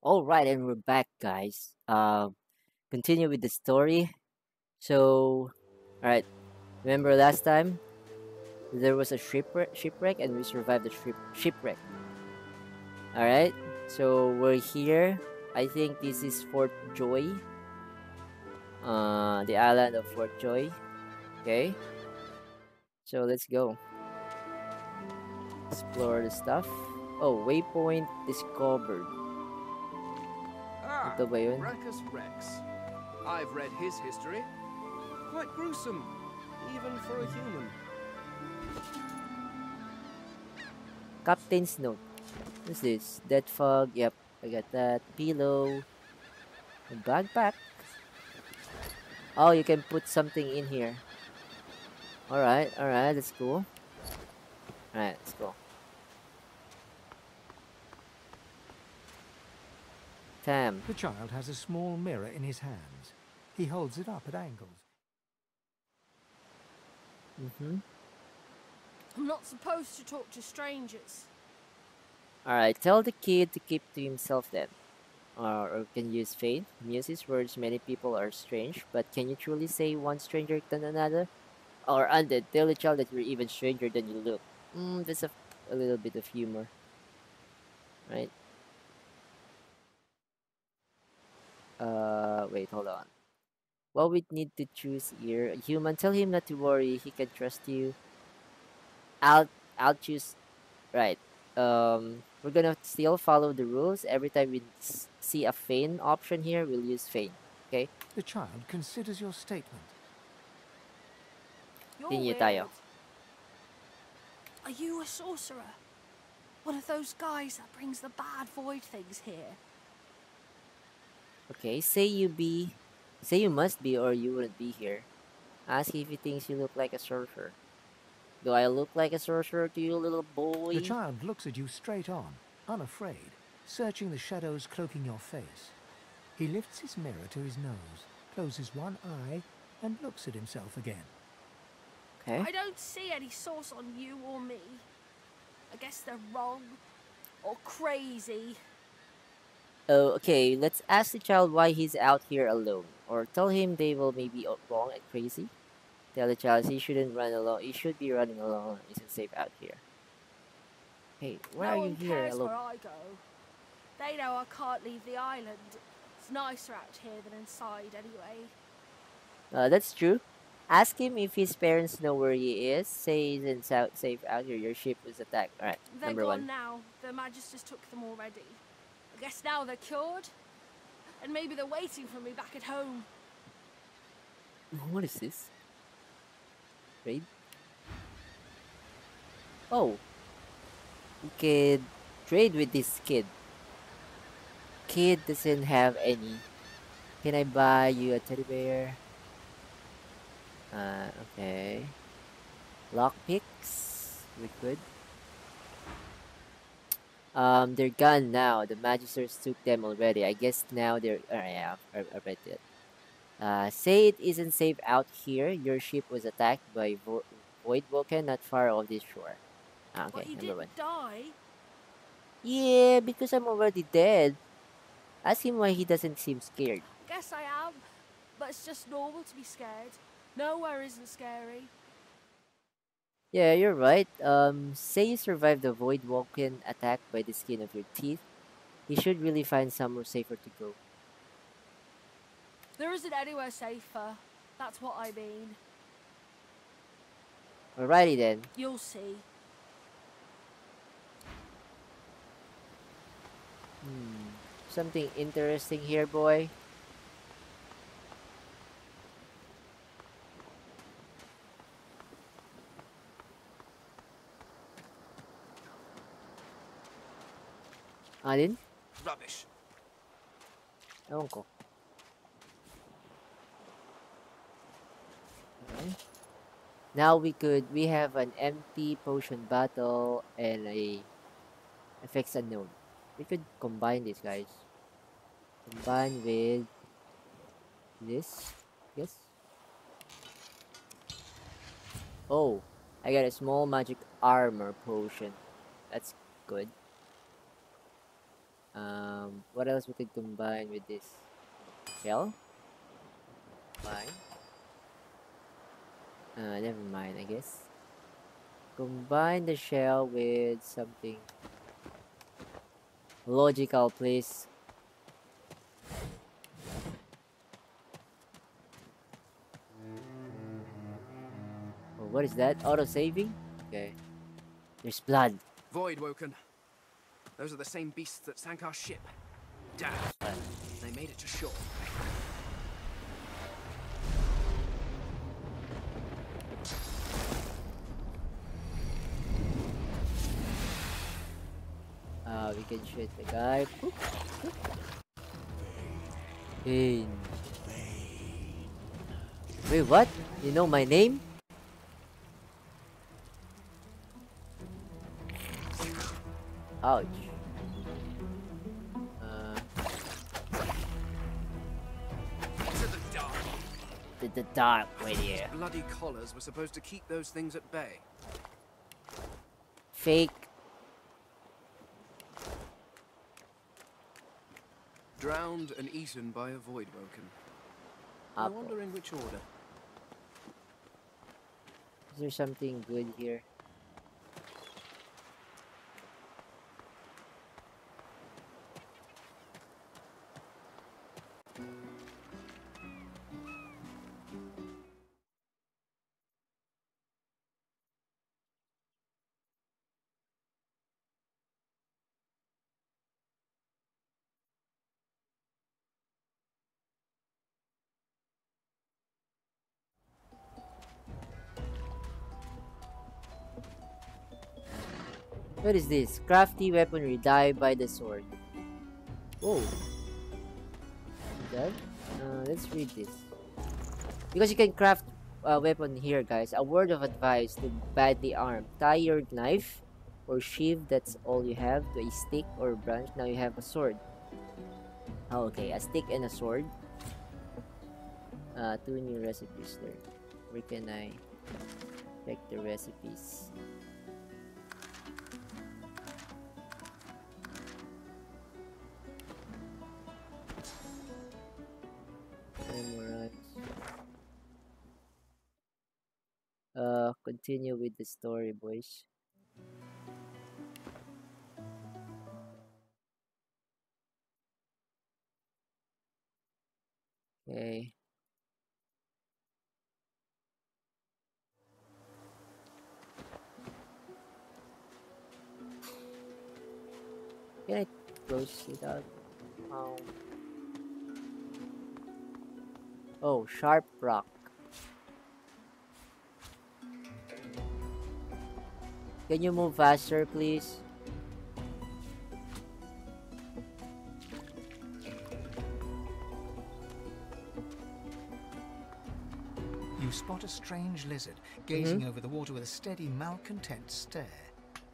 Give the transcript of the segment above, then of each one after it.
All right, and we're back, guys. Continue with the story. So, all right. Remember last time there was a shipwreck, and we survived the shipwreck. All right. So we're here. I think this is Fort Joy. The island of Fort Joy. Okay. So let's go explore the stuff. Oh, waypoint discovered. Ah, Ito ba yun? Brachus Rex. I've read his history. Quite gruesome, even for a human. Captain's note. What's this? Dead fog. Yep, I got that. Pillow. A backpack. Oh, you can put something in here. Alright, that's cool. Alright, let's go. Tam. The child has a small mirror in his hands. He holds it up at angles. Mm-hmm. I'm not supposed to talk to strangers. Alright, tell the kid to keep to himself then. Or can use faith. Muse's words, many people are strange, but can you truly say one stranger than another? Or undead, tell the child that you're even stranger than you look. That's a little bit of humor. Right? Wait, hold on. What we need to choose here, a human, tell him not to worry, he can trust you. I'll I'll choose right. We're gonna still follow the rules. Every time we see a feign option here, we'll use feign. Okay? The child considers your statement. You're Linya weird. tayo. Are you a sorcerer? One of those guys that brings the bad void things here? Okay, say you must be or you wouldn't be here. Ask if he thinks you look like a sorcerer. Do I look like a sorcerer to you, little boy? The child looks at you straight on, unafraid, searching the shadows cloaking your face. He lifts his mirror to his nose, closes one eye, and looks at himself again. Okay. I don't see any source on you or me. I guess they're wrong. Or crazy. Oh, okay, let's ask the child why he's out here alone. Or tell him they will maybe wrong and crazy. Tell the child he shouldn't run alone. He should be running alone. Isn't safe out here. Hey, why No are you one here cares alone? where I go. They know I can't leave the island. It's nicer out here than inside anyway. That's true. Ask him if his parents know where he is. Say he's in safe out here. Your ship was attacked. Alright, They're number gone one. now. The Magisters took them already. I guess now they're cured. And maybe they're waiting for me back at home. What is this? Raid? Oh, you can trade with this kid. Kid doesn't have any. Can I buy you a teddy bear? Okay. Lockpicks? We could. They're gone now. The Magisters took them already. I guess now they're. Yeah, I read it. Say it isn't safe out here. Your ship was attacked by Void Vulcan not far off this shore. But Okay, you number one. didn't die. Yeah, because I'm already dead. Ask him why he doesn't seem scared. I guess I am. But it's just normal to be scared. Nowhere isn't scary. Yeah, you're right. Say you survived the Void Vulcan attack by the skin of your teeth. You should really find somewhere safer to go. There isn't anywhere safer. That's what I mean. Alrighty then. You'll see. Something interesting here, boy. Alin? Rubbish. Ewan ko. Okay. Now we have an empty potion bottle and a effects unknown. We could combine this, guys. Combine with this. Yes. Oh, I got a small magic armor potion. That's good. What else we could combine with this? Shell? Fine. Never mind, I guess. Combine the shell with something logical, please. Oh, what is that? Auto saving? Okay. There's blood. Void woken. Those are the same beasts that sank our ship. Damn. They made it to shore. We can shoot the guy. Boop, boop. Pain. Wait, what? You know my name? Ouch. To the dark. The dark right here. Bloody collars were supposed to keep those things at bay. Fake. Drowned and eaten by a void woken. I Apple. wonder in which order. Is there something good here? What is this? Crafty weaponry, die by the sword. Whoa. That? Let's read this. Because you can craft a weapon here, guys. A word of advice to badly armed. Tie your knife or sheath, that's all you have, to a stick or branch. Now you have a sword. Oh, okay, a stick and a sword. 2 new recipes there. Where can I check the recipes? Continue with the story, boys. Okay. Can I close it out? Oh. Oh, sharp rock. Can you move faster, please? You spot a strange lizard gazing over the water with a steady, malcontent stare.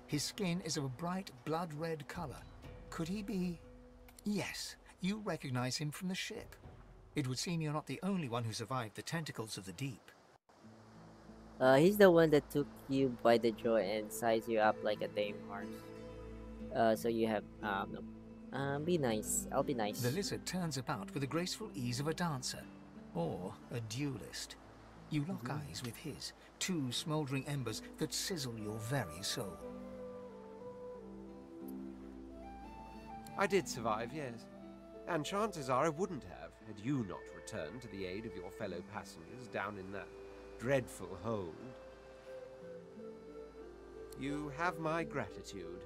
His skin is of a bright, blood-red color. Could he be... Yes, you recognize him from the ship. It would seem you're not the only one who survived the tentacles of the deep. He's the one that took you by the jaw and sized you up like a tame horse. So you have, no. Be nice. I'll be nice. The lizard turns about with the graceful ease of a dancer, or a duelist. You lock eyes with his, 2 smoldering embers that sizzle your very soul. I did survive, yes. And chances are I wouldn't have, had you not returned to the aid of your fellow passengers down in that dreadful hold. You have my gratitude.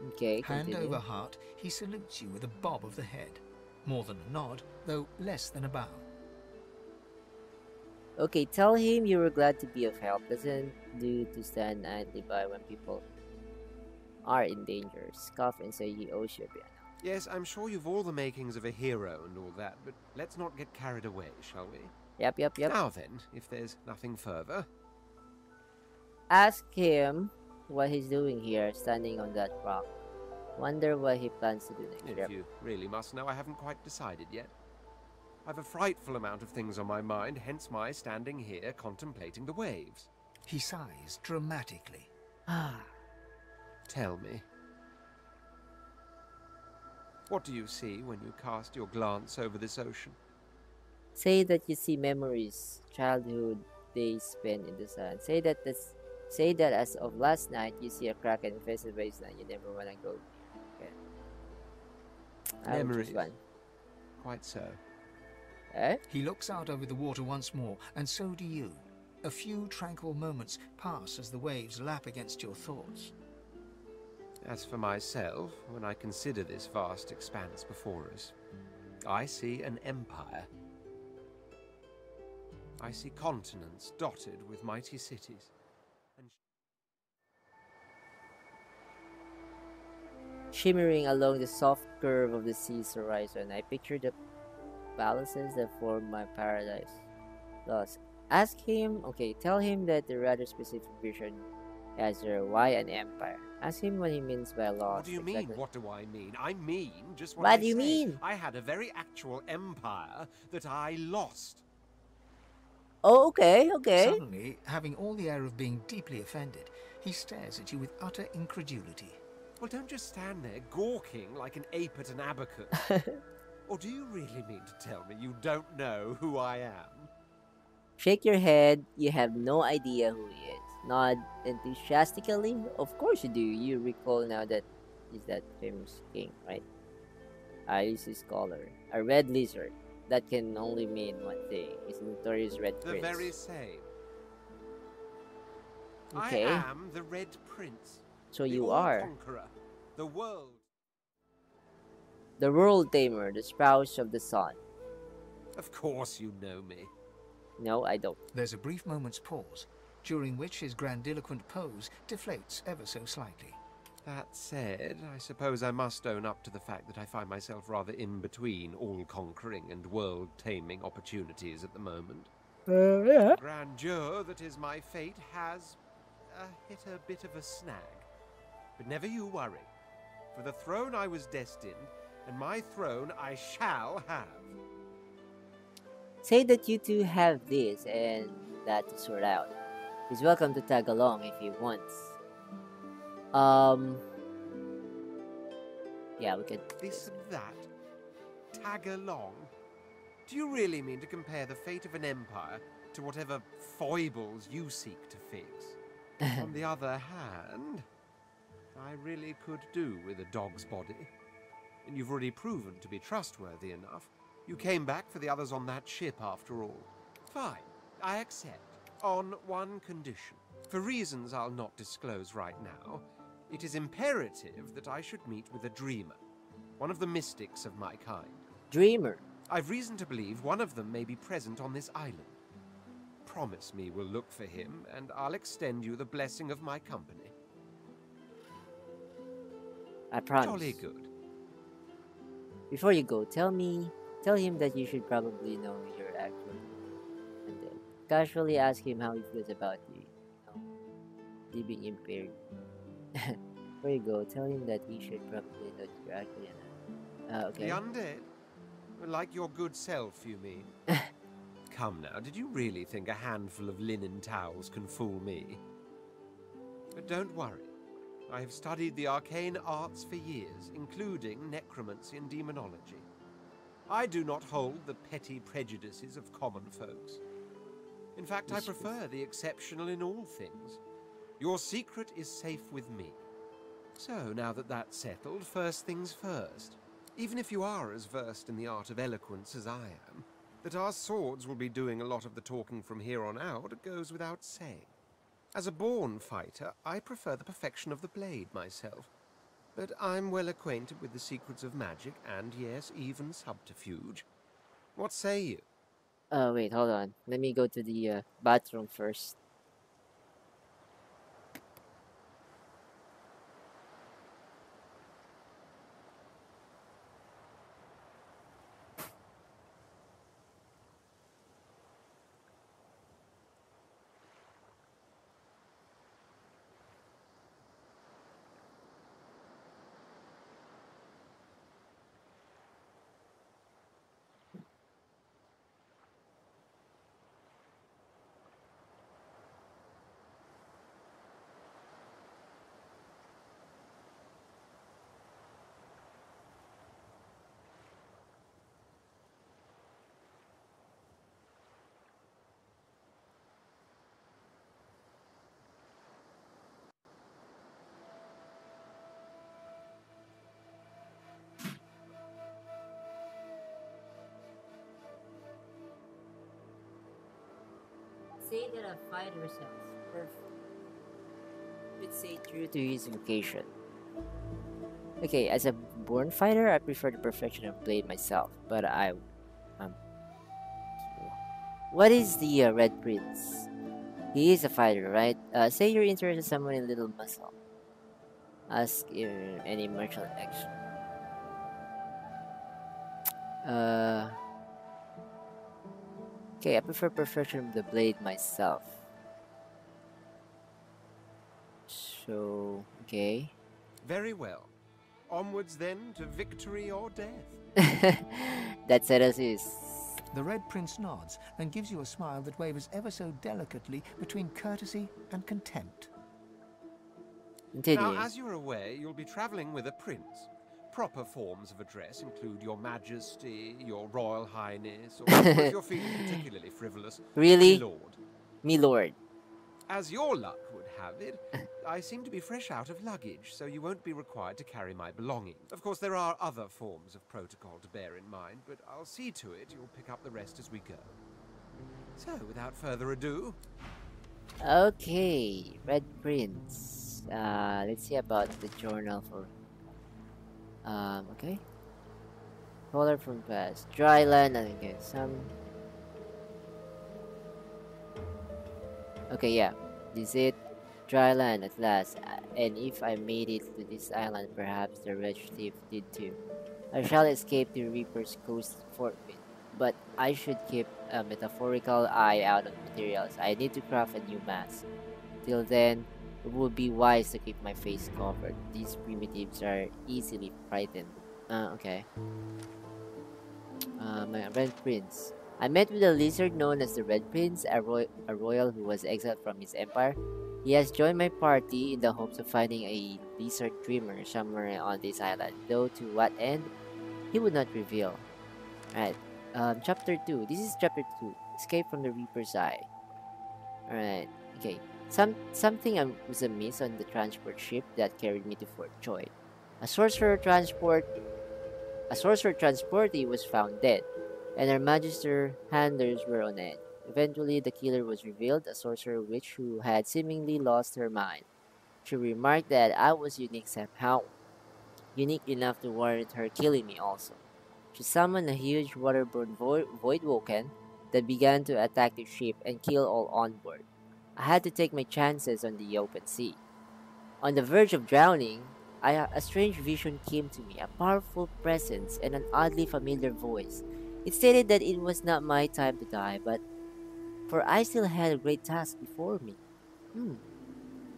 Okay, Hand continue. over heart, he salutes you with a bob of the head. More than a nod, though less than a bow. Okay, tell him you were glad to be of help. Doesn't do to stand idly by when people are in danger. Scoff and say he owes you a piano. Yes, I'm sure you've all the makings of a hero and all that, but let's not get carried away, shall we? Yep. Now then, if there's nothing further. Ask him what he's doing here, standing on that rock. Wonder what he plans to do next. If you really must know, I haven't quite decided yet. I've a frightful amount of things on my mind, hence my standing here contemplating the waves. He sighs dramatically. Ah. Tell me. What do you see when you cast your glance over this ocean? Say that you see memories, childhood days spent in the sun. Say that as of last night you see a kraken infested by snake you never wanna go near. Okay. I will choose Memories. one. Quite so. Eh? He looks out over the water once more, and so do you. A few tranquil moments pass as the waves lap against your thoughts. As for myself, when I consider this vast expanse before us, I see an empire. I see continents dotted with mighty cities. Shimmering along the soft curve of the sea's horizon, I picture the palaces that form my paradise. Thus, tell him that the rather specific vision has why an empire. Ask him what he means by lost. What do you mean, what do I mean? I mean just what What I do you say. mean? I had a very actual empire that I lost. Oh, okay. Suddenly, having all the air of being deeply offended, he stares at you with utter incredulity. Well, don't just stand there gawking like an ape at an abacus. Or do you really mean to tell me you don't know who I am? Shake your head. You have no idea who he is. Nod enthusiastically. Of course you do. You recall now that he's that famous king, right? He's his scholar. A red lizard. That can only mean one thing. He's a notorious red The prince. very same. Okay. I am the Red Prince. So the you are. All-Conqueror. The world. The world tamer, the spouse of the sun. Of course you know me. No, I don't. There's a brief moment's pause, during which his grandiloquent pose deflates ever so slightly. That said, I suppose I must own up to the fact that I find myself rather in between all-conquering and world-taming opportunities at the moment. Yeah. The grandeur that is my fate has hit a bit of a snag. But never you worry. For the throne I was destined, and my throne I shall have. Say that you two have this and that to sort out. He's welcome to tag along if he wants. Yeah, we could. This and that. Tag along. Do you really mean to compare the fate of an empire to whatever foibles you seek to fix? On the other hand, I really could do with a dog's body. And you've already proven to be trustworthy enough. You came back for the others on that ship after all. Fine, I accept. On one condition. For reasons I'll not disclose right now, it is imperative that I should meet with a dreamer. One of the mystics of my kind. Dreamer. I've reason to believe one of them may be present on this island. Promise me we'll look for him, and I'll extend you the blessing of my company. I promise. Jolly good. Before you go, tell him that you should probably know your actual name. And then casually ask him how he feels about you. Living impaired. Before you go, tell him that he should probably know your actual name. Okay. The undead? Like your good self, you mean? Come now, did you really think a handful of linen towels can fool me? But don't worry. I have studied the arcane arts for years, including necromancy and demonology. I do not hold the petty prejudices of common folks. In fact, I prefer the exceptional in all things. Your secret is safe with me. So, now that that's settled, first things first. Even if you are as versed in the art of eloquence as I am, that our swords will be doing a lot of the talking from here on out goes without saying. As a born fighter, I prefer the perfection of the blade myself. But I'm well acquainted with the secrets of magic and, yes, even subterfuge. What say you? Wait, hold on. Let me go to the bathroom first. say that a fighter sounds perfect. Would say true to his vocation. Okay, as a born fighter, I prefer the perfection of blade myself, but um. What is the Red Prince? He is a fighter, right? Say you're interested in someone in little muscle. Ask any martial action. Uh, okay, I prefer perfection of the blade myself. So, okay. Very well. Onwards then to victory or death. That settles is. The Red Prince nods and gives you a smile that wavers ever so delicately between courtesy and contempt. Continue. Now, as you're aware, you'll be travelling with a prince. Proper forms of address include Your Majesty, Your Royal Highness, or if you're feeling particularly frivolous, Really? Milord. Me lord. As your luck would have it, I seem to be fresh out of luggage, so you won't be required to carry my belongings. Of course, there are other forms of protocol to bear in mind, but I'll see to it you'll pick up the rest as we go. So, without further ado... Okay, Red Prince. Let's see about the journal for. Okay. Color from past. Dry land, I think some. Okay, yeah. This is it. Dry land at last. And if I made it to this island, perhaps the wretched thief did too. I shall escape the Reaper's coast forthwith. But I should keep a metaphorical eye out on materials. I need to craft a new mask. Till then, it would be wise to keep my face covered. These primitives are easily frightened. Okay. My Red Prince. I met with a lizard known as the Red Prince, a royal who was exiled from his empire. He has joined my party in the hopes of finding a lizard dreamer somewhere on this island, though to what end, he would not reveal. Alright, chapter 2. This is chapter 2. Escape from the Reaper's Eye. Alright, okay. Something was amiss on the transport ship that carried me to Fort Joy. A sorcerer transportee was found dead, and her magister handlers were on edge. Eventually, the killer was revealed, a sorcerer witch who had seemingly lost her mind. She remarked that I was unique somehow, unique enough to warrant her killing me also. She summoned a huge waterborne voidwoken that began to attack the ship and kill all on board. I had to take my chances on the open sea. On the verge of drowning, a strange vision came to me, a powerful presence and an oddly familiar voice. It stated that it was not my time to die, but for I still had a great task before me.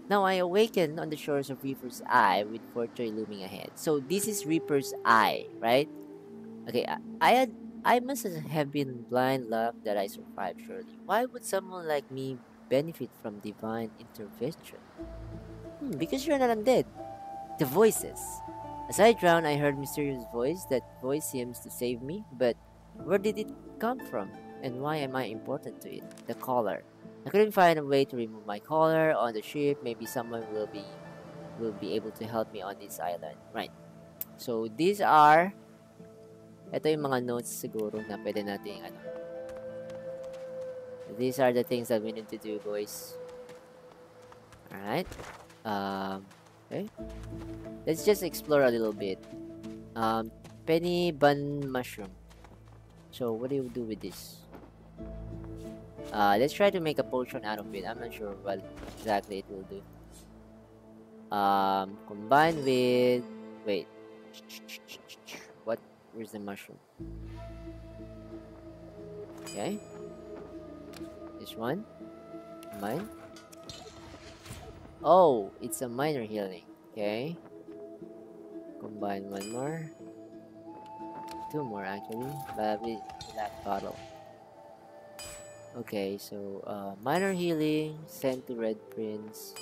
Now I awakened on the shores of Reaper's Eye with Fort Joy looming ahead. So this is Reaper's Eye, right? Okay, I must have been blind luck that I survived. Surely, why would someone like me benefit from divine intervention? Because you're not undead. The voices. As I drowned, I heard a mysterious voice. That voice seems to save me, but where did it come from? And why am I important to it? The collar. I couldn't find a way to remove my collar on the ship. Maybe someone will be able to help me on this island. Right. So these are ito yung mga notes siguro na pwede nating These are the things that we need to do, boys. Alright. Okay. Let's just explore a little bit. Penny bun mushroom. So what do you do with this? Let's try to make a potion out of it. I'm not sure what exactly it will do. Combined with... Wait. What? Where's the mushroom? Okay. This one. Mine. Oh, it's a minor healing. Okay. Combine one more. Two more actually. But with that bottle. Okay, so minor healing sent to Red Prince.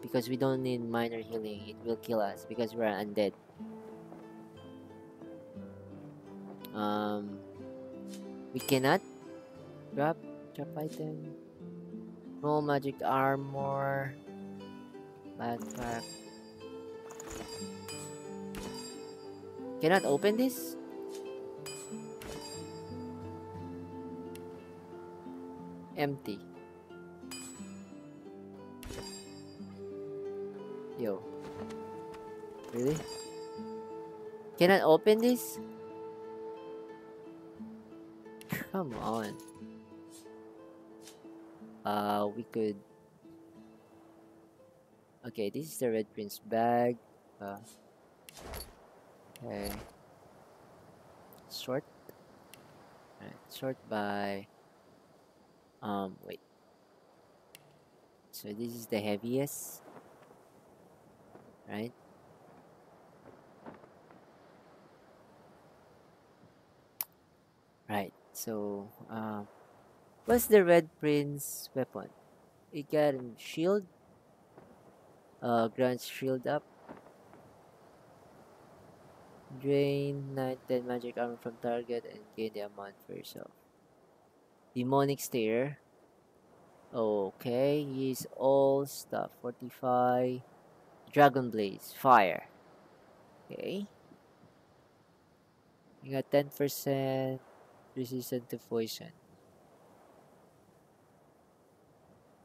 Because we don't need minor healing, it will kill us because we're undead. We cannot drop item. No magic armor. Backpack. Cannot open this? Empty. Yo. Really? Can I open this? Come on. We could... Okay, this is the Red Prince bag. Okay. Sort. Alright, sort by... wait. So this is the heaviest. Right? Right. So, what's the Red Prince weapon? It got a shield. Grants shield up. Drain 9-10 magic armor from target and gain the amount for yourself. Demonic stare. Okay, use all stuff. Fortify. Dragon blaze. Fire. Okay. You got 10% resistant to poison.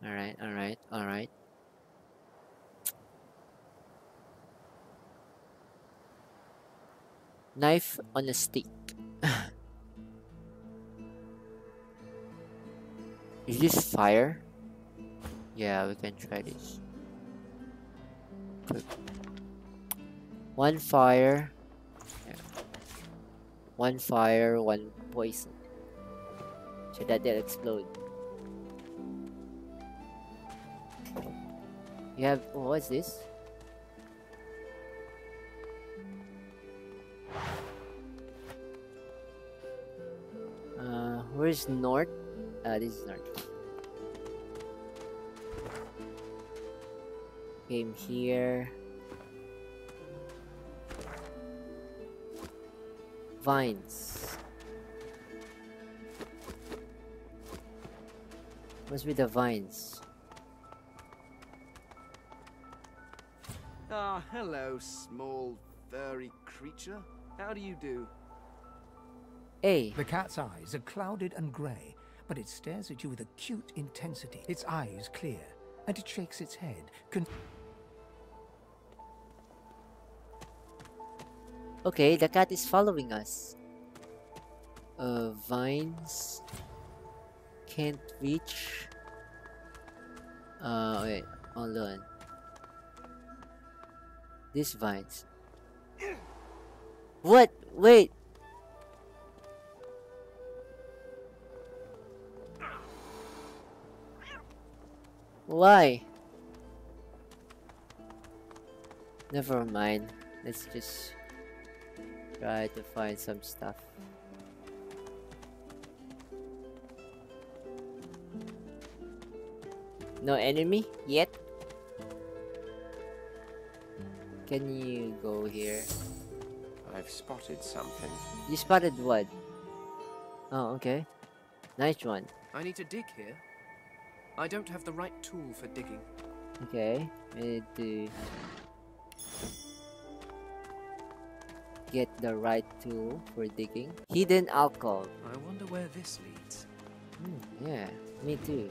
Alright, alright, alright. Knife on a stick. Is this fire? Yeah, we can try this. One fire. Yeah. One fire, one poison. So that they'll explode. You have... Oh, what's this? Where's north? This is north. Came here. Vines. Must be the vines. Ah, hello, small, furry creature. How do you do? Hey. The cat's eyes are clouded and grey, but it stares at you with acute intensity. Its eyes clear, and it shakes its head. Okay, the cat is following us. Vines. Can't reach. Wait, hold on. These vines. What? Wait. Why? Never mind. Let's just try to find some stuff. No enemy yet? Can you go here? I've spotted something. You spotted what? Oh, okay. Nice one. I need to dig here. I don't have the right tool for digging. Okay. I need to get the right tool for digging. Hidden alcohol. I wonder where this leads. Yeah, me too.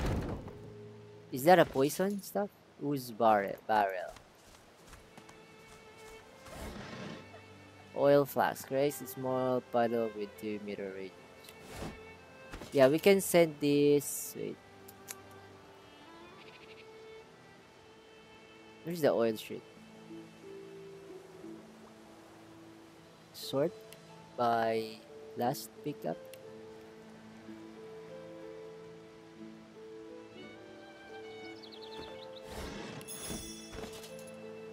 Is that a poison stuff? Whose barrel? Oil flask. Raise a small puddle with 2-meter radius. Yeah, we can send this. Wait. Where's the oil sheet? Sort by last pickup.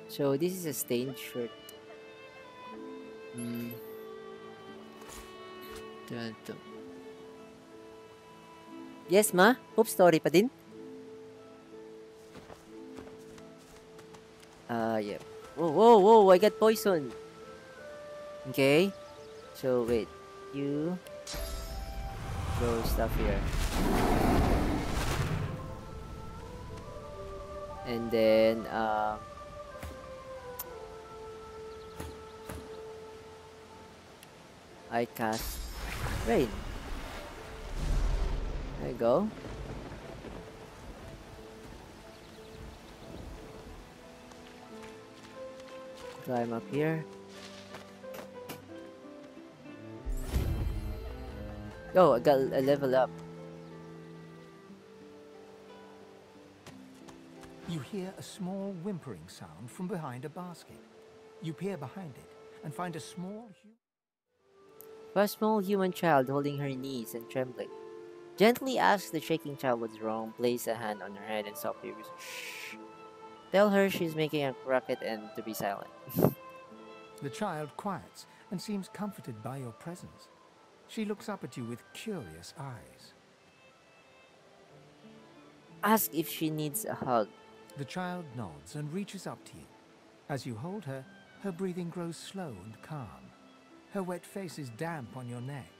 So this is a stained shirt. Ganito. Yes, ma? Poop story pa din? Yeah. Whoa, I got poison. Okay. So, wait. You throw stuff here. And then, I cast rain. There you go. climb up here. Oh, I got a level up. You hear a small whimpering sound from behind a basket. You peer behind it and find a A small human child holding her knees and trembling. Gently ask the shaking child what's wrong, place a hand on her head and softly whisper, "Shh." Tell her she's making a racket and to be silent. The child quiets and seems comforted by your presence. She looks up at you with curious eyes. Ask if she needs a hug. The child nods and reaches up to you. As you hold her, her breathing grows slow and calm. Her wet face is damp on your neck.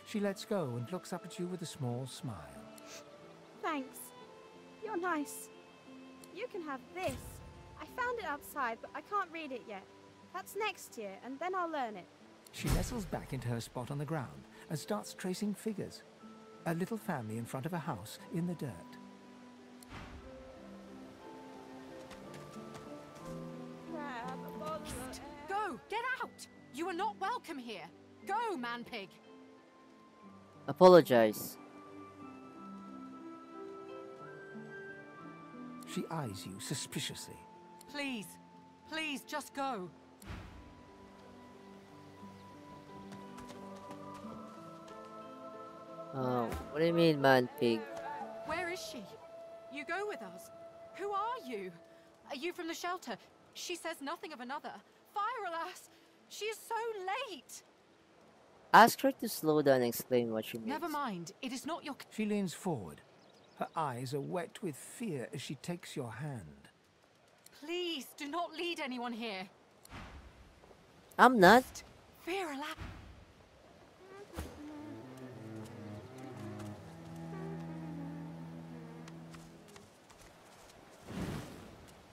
She lets go and looks up at you with a small smile. Thanks. You're nice. You can have this. I found it outside, but I can't read it yet. That's next year, and then I'll learn it. She nestles back into her spot on the ground and starts tracing figures. A little family in front of a house in the dirt. Go! Get out! You are not welcome here. Go, man-pig! Apologize. She eyes you suspiciously. Please. Please, just go. Oh, what do you mean, man pig? Where is she? You go with us. Who are you? Are you from the shelter? She says nothing of another. Fire, alas! She is so late! Ask her to slow down and explain what she means. Never mind. It is not your... She leans forward. Her eyes are wet with fear as she takes your hand. Please, do not lead anyone here. I'm not. Fear, alas...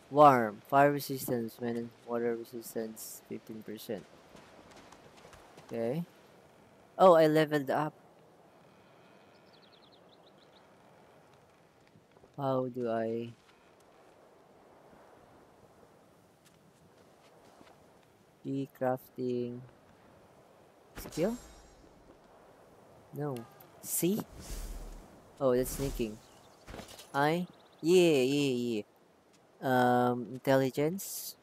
Warm. Fire resistance when water resistance 15%. Okay. Oh, I leveled up. How do I... Be crafting... Skill? No. C? Oh, that's sneaking. I? Yeah. Intelligence.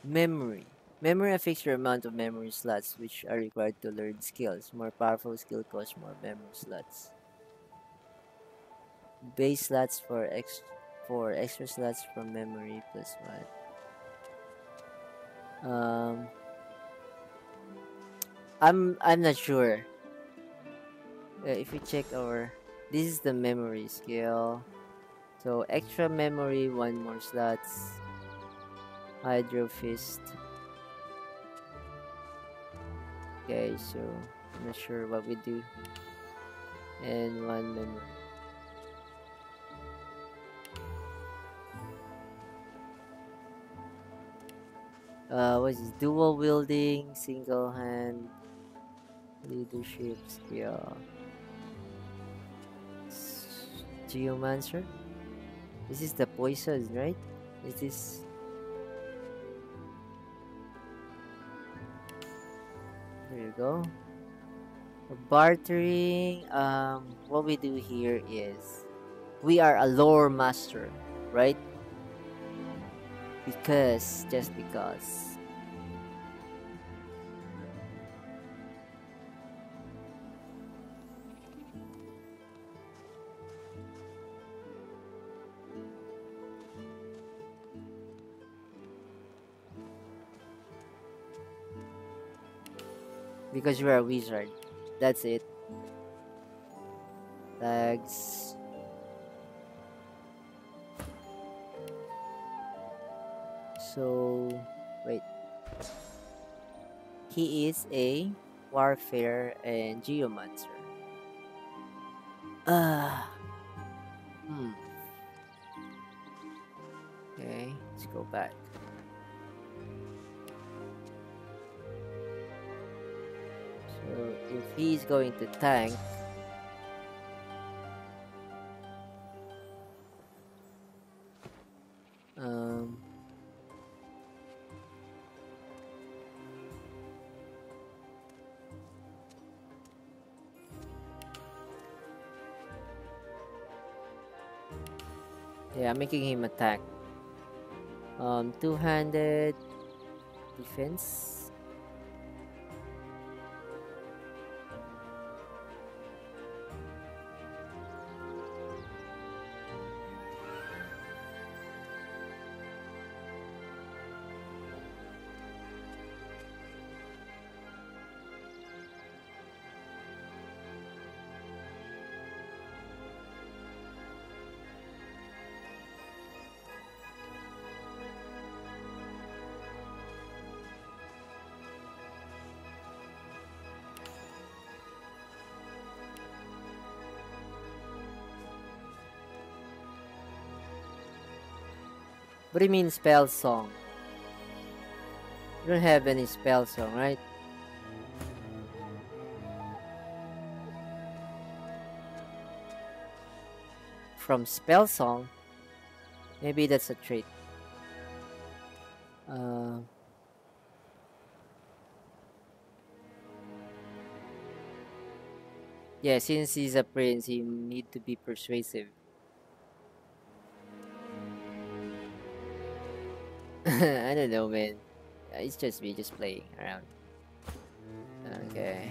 Memory. Memory affects your amount of memory slots which are required to learn skills. More powerful skill costs more memory slots. Base slots for extra slots from memory plus one. I'm not sure. If we check our, this is the memory skill. So extra memory, one more slots. Hydro fist. Okay, so I'm not sure what we do. And one memory. What is this? Dual wielding, single hand, leadership skill. Geomancer? This is the poison, right? Is this... There you go. Bartering, what we do here is we are a lore master, right? Just because. Because you are a wizard. That's it. Tags. So, wait. He is a warfare and geomancer. Okay, let's go back. So if he's going to tank, Yeah, making him attack. Two-handed defense. What do you mean spell song? You don't have any spell song, right? From spell song? Maybe that's a trait. Yeah, since he's a prince, he need to be persuasive. I don't know, man. It's just me, just playing around. Okay.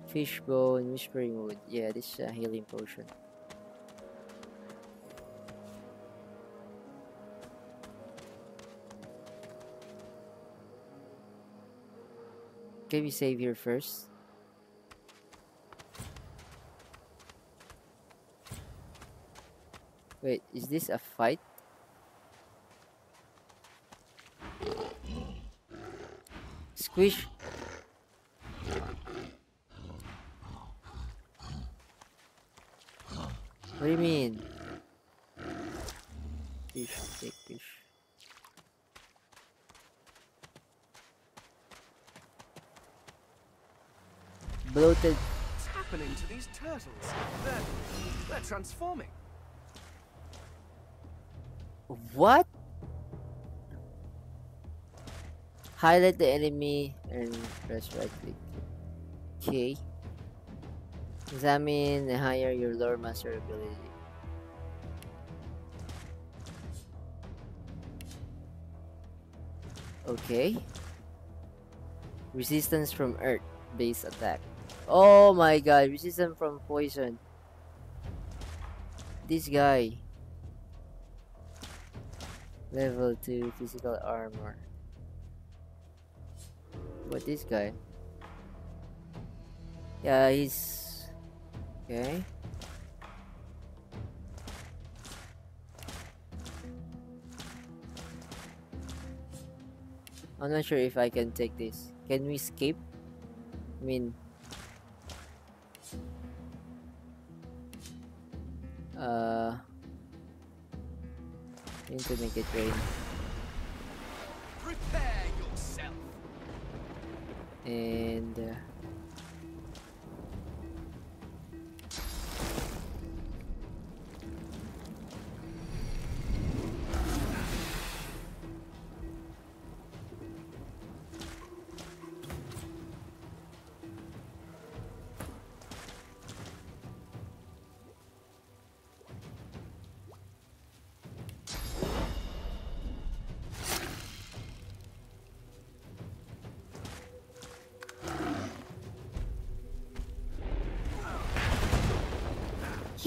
Fishbone, whispering wood. Yeah, this is a healing potion. Can we save here first? Wait, is this a fight? Squish. What do you mean? Fish, take fish. Bloated. What's happening to these turtles? They're transforming. What? Highlight the enemy and press right click. Okay. Examine and higher your lore master ability. Okay. Resistance from earth base attack. Oh my god, resistance from poison. This guy. Level 2 physical armor. What this guy? Yeah, he's okay. I'm not sure if I can take this. Can we escape? I mean, need to make it rain. Prepare yourself. And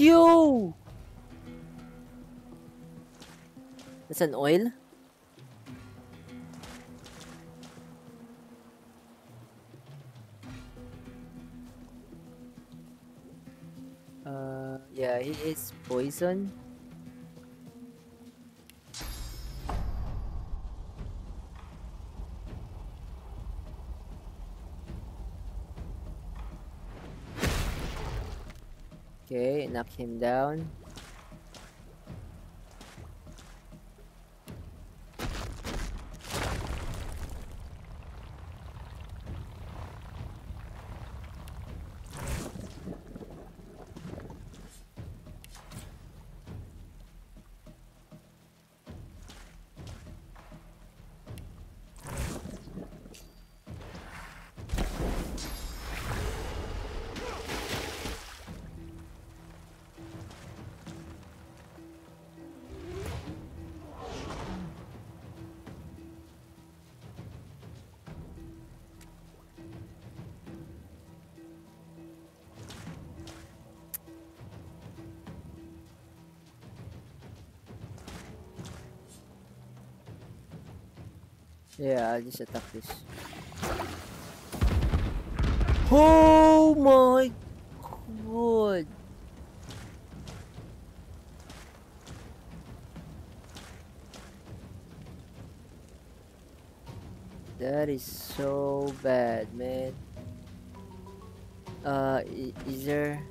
yo! That's an oil? Yeah, he is poison. Okay, knock him down. Yeah, I'll just attack this. Oh my god! That is so bad, man. Is there?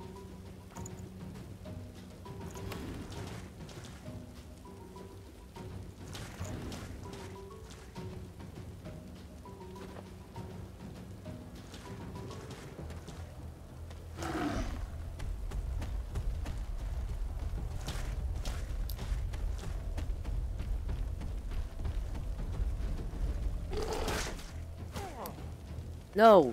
No.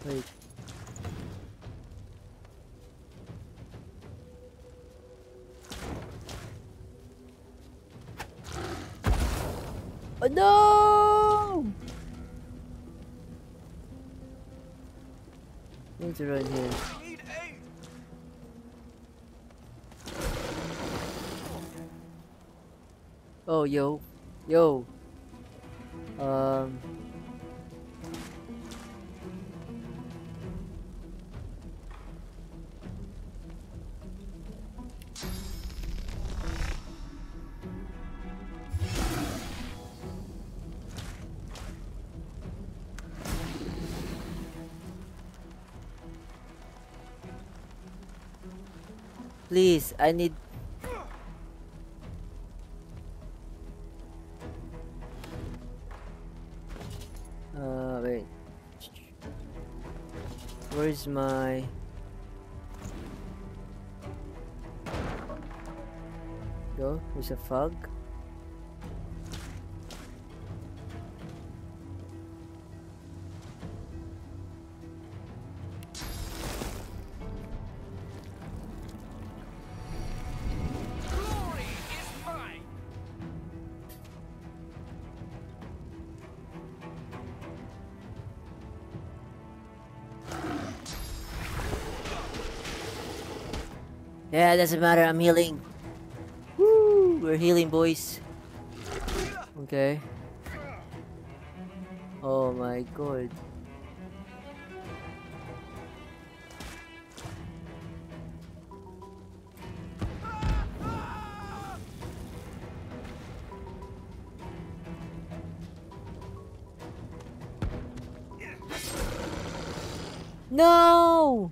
Wait. Oh no! Need to run here. I need aid! Oh, yo. Yo. Um. Please, I need. Wait. Where's my. Go? There's a fog. Glory is mine! Yeah, doesn't matter. I'm healing. Woo! We're healing, boys. Okay. Oh my god. No!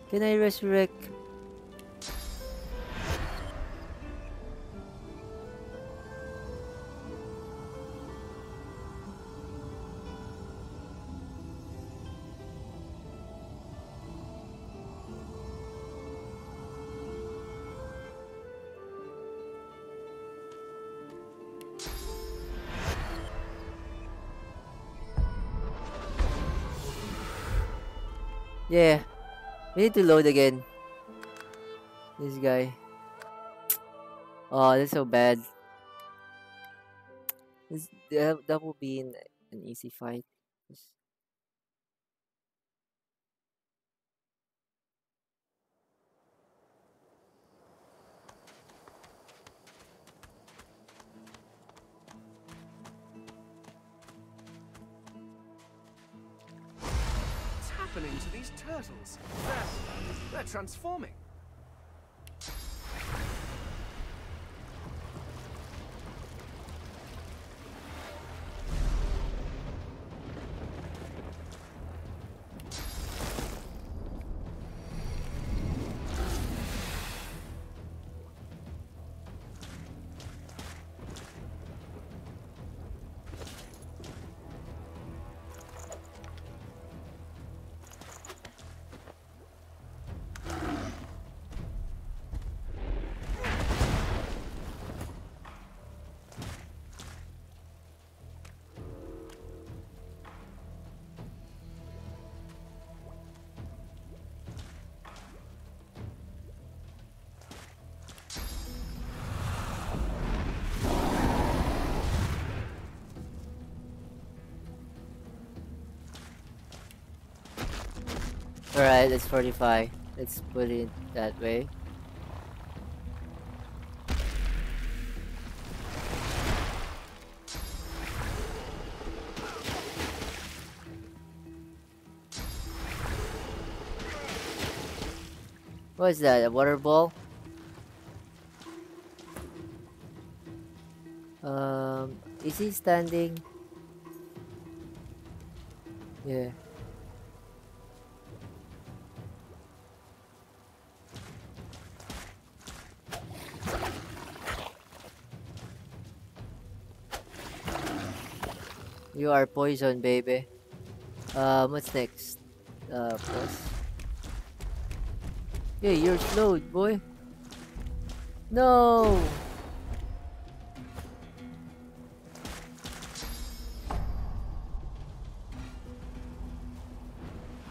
Can I resurrect? Yeah. We need to load again. This guy. Oh, that's so bad. That will be an easy fight. Just- happening to these turtles? They're transforming. Alright, let's fortify. Let's put it that way. What is that? A water ball? Is he standing? Yeah. You are poison, baby. What's next? Plus. Yeah, you're slowed, boy. No!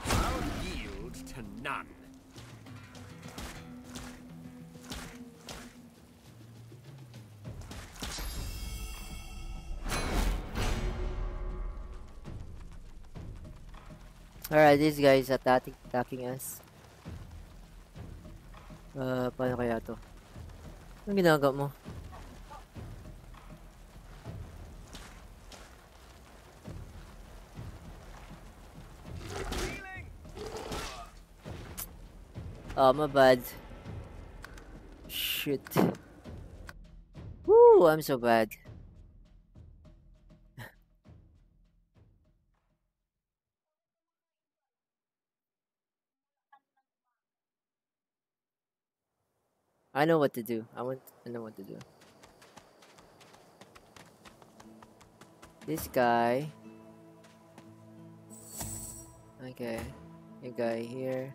I'll yield to none. Alright, this guy is attacking us. Paano kaya to? Anong ginagawa mo? Oh, my bad. Shit. Woo, I'm so bad. I know what to do. I know what to do. This guy. Okay. A guy here.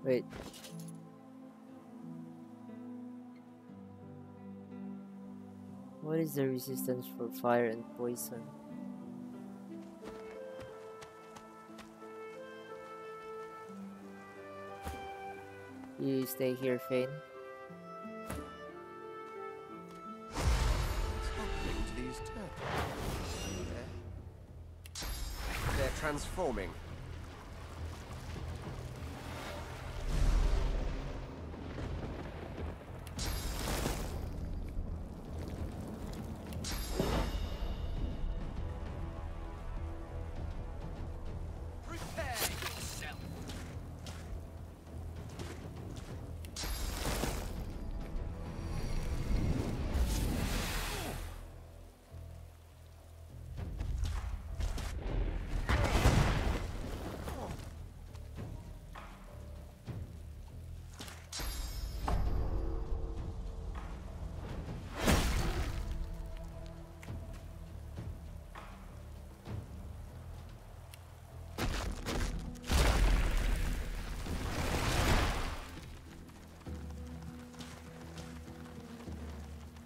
Wait. What is the resistance for fire and poison? You stay here, Fane. What's happening to these turtles? They're transforming. Prepare yourself.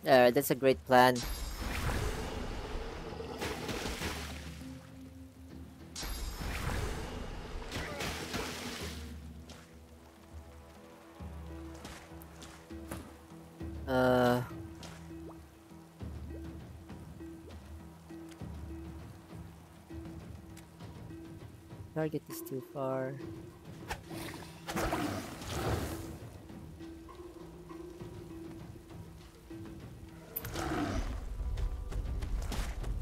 Yeah, that's a great plan. Uh, Target is too far.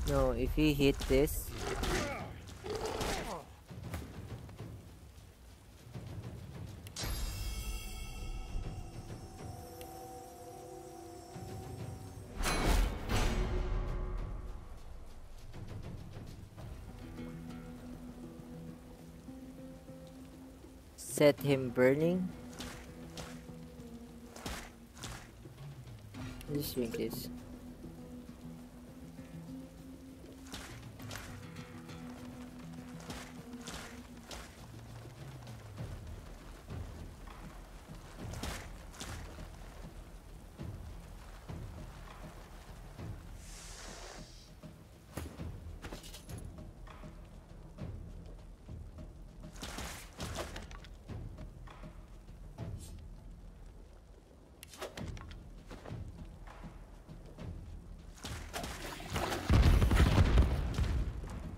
No, if he hit this. Set him burning. Let's drink this.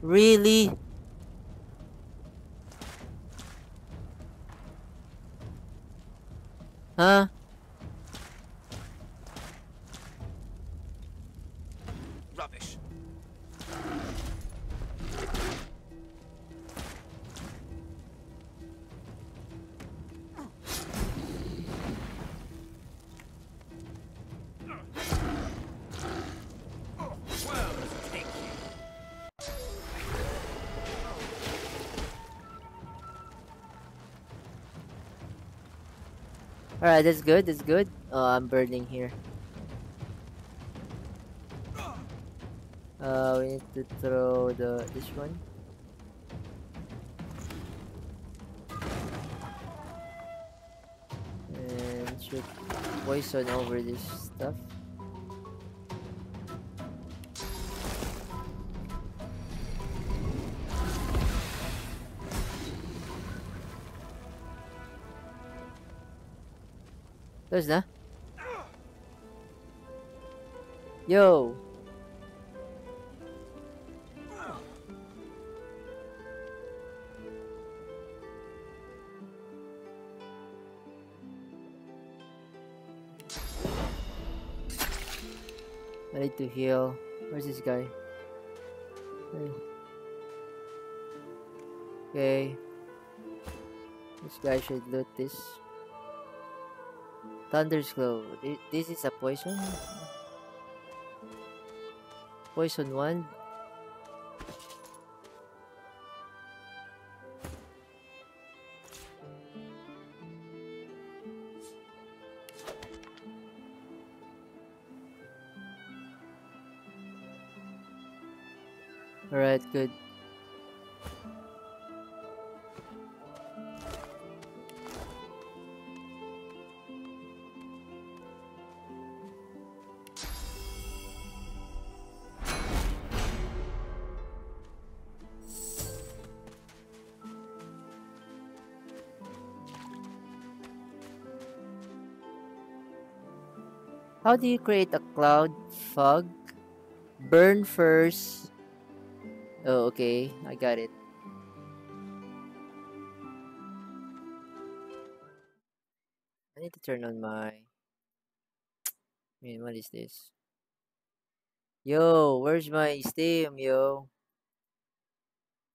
Really? Huh? Rubbish. Well, take you. Alright, that's good, that's good. Oh, I'm burning here. We need to throw this one. And shoot poison over this stuff. There's na. Yo. I need to heal. Where's this guy? Hey. Okay. This guy should loot this. Thunder's Glow. This is a poison? Poison wand? Alright, good. How do you create a cloud fog? Burn first. Oh, okay. I got it. I need to turn on my... what is this? Yo, where's my Steam, yo?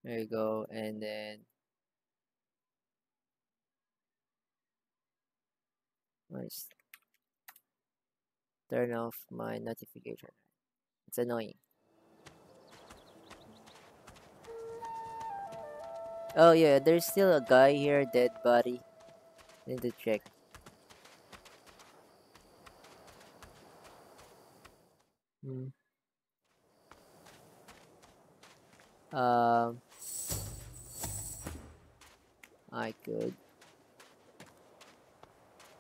There you go. And then... let's turn off my notification. It's annoying. Oh yeah, there's still a guy here, dead body. Need to check. Hmm. Um, I could.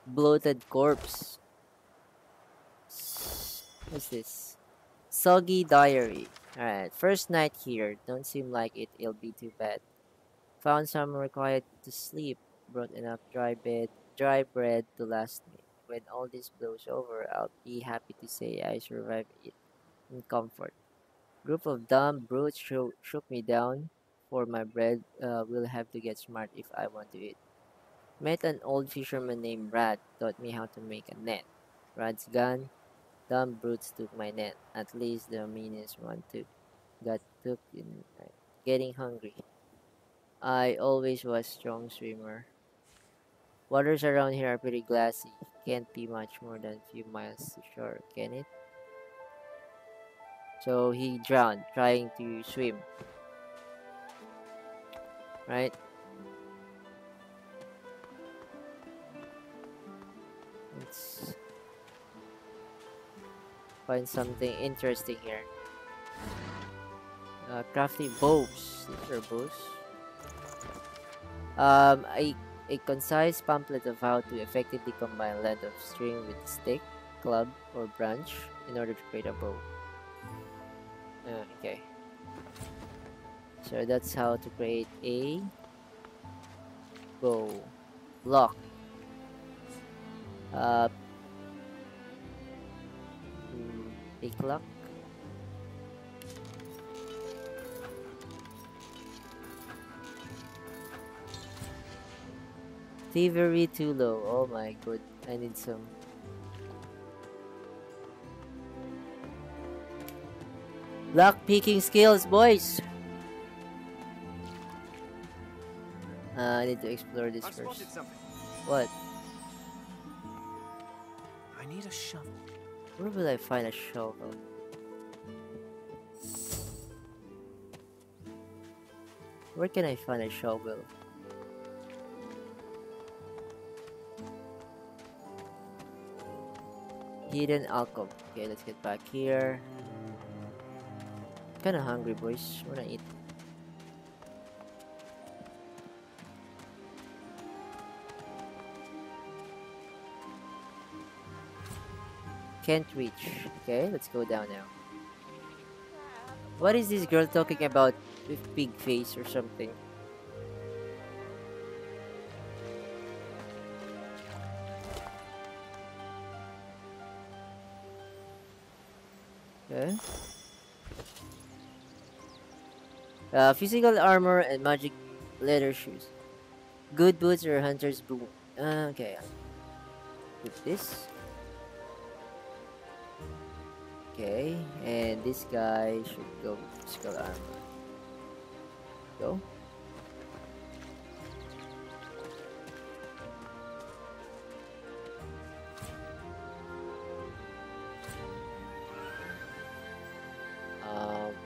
Bloated corpse. What's this? Soggy diary. Alright, first night here. Don't seem like it'll be too bad. Found some required to sleep. Brought enough dry bread to last me. When all this blows over, I'll be happy to say I survived it in comfort. Group of dumb brutes shook me down for my bread. Will have to get smart if I want to eat. Met an old fisherman named Rad. Taught me how to make a net. Rad's gone. Dumb brutes took my net. At least the meanest one too. got took in getting hungry. I always was strong swimmer. Waters around here are pretty glassy. Can't be much more than a few miles to shore, can it? So he drowned trying to swim, right? Let's find something interesting here. Crafty bows. These are bows. Um, a, a concise pamphlet of how to effectively combine length of string with stick, club, or branch in order to create a bow. Okay. So that's how to create a bow. Lock. Uh, pick lock. Thievery too low. Oh my god. I need some. Lock picking skills, boys. I need to explore this I've first. spotted something. What? I need a shovel. Where will I find a shovel? Where can I find a shovel? Hidden alcove. Okay, let's get back here. Kinda hungry, boys. Wanna eat? Can't reach. Okay, let's go down now. What is this girl talking about with big face or something? Okay. Physical armor and magic leather shoes. Good boots or hunter's boot. Okay. Put this. Okay, and this guy should go with physical armor. Go.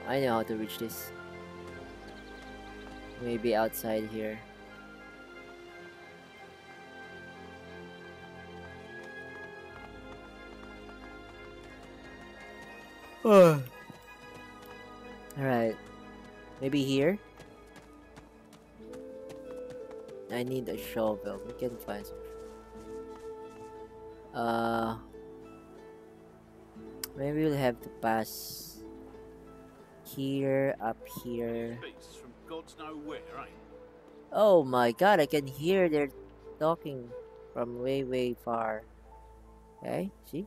I know how to reach this. Maybe outside here. Alright. Maybe here? I need a shovel. We can find some. Maybe we'll have to pass here, up here. Beasts from God's know where, eh? Oh my god, I can hear they're talking from way, way far. Okay, see?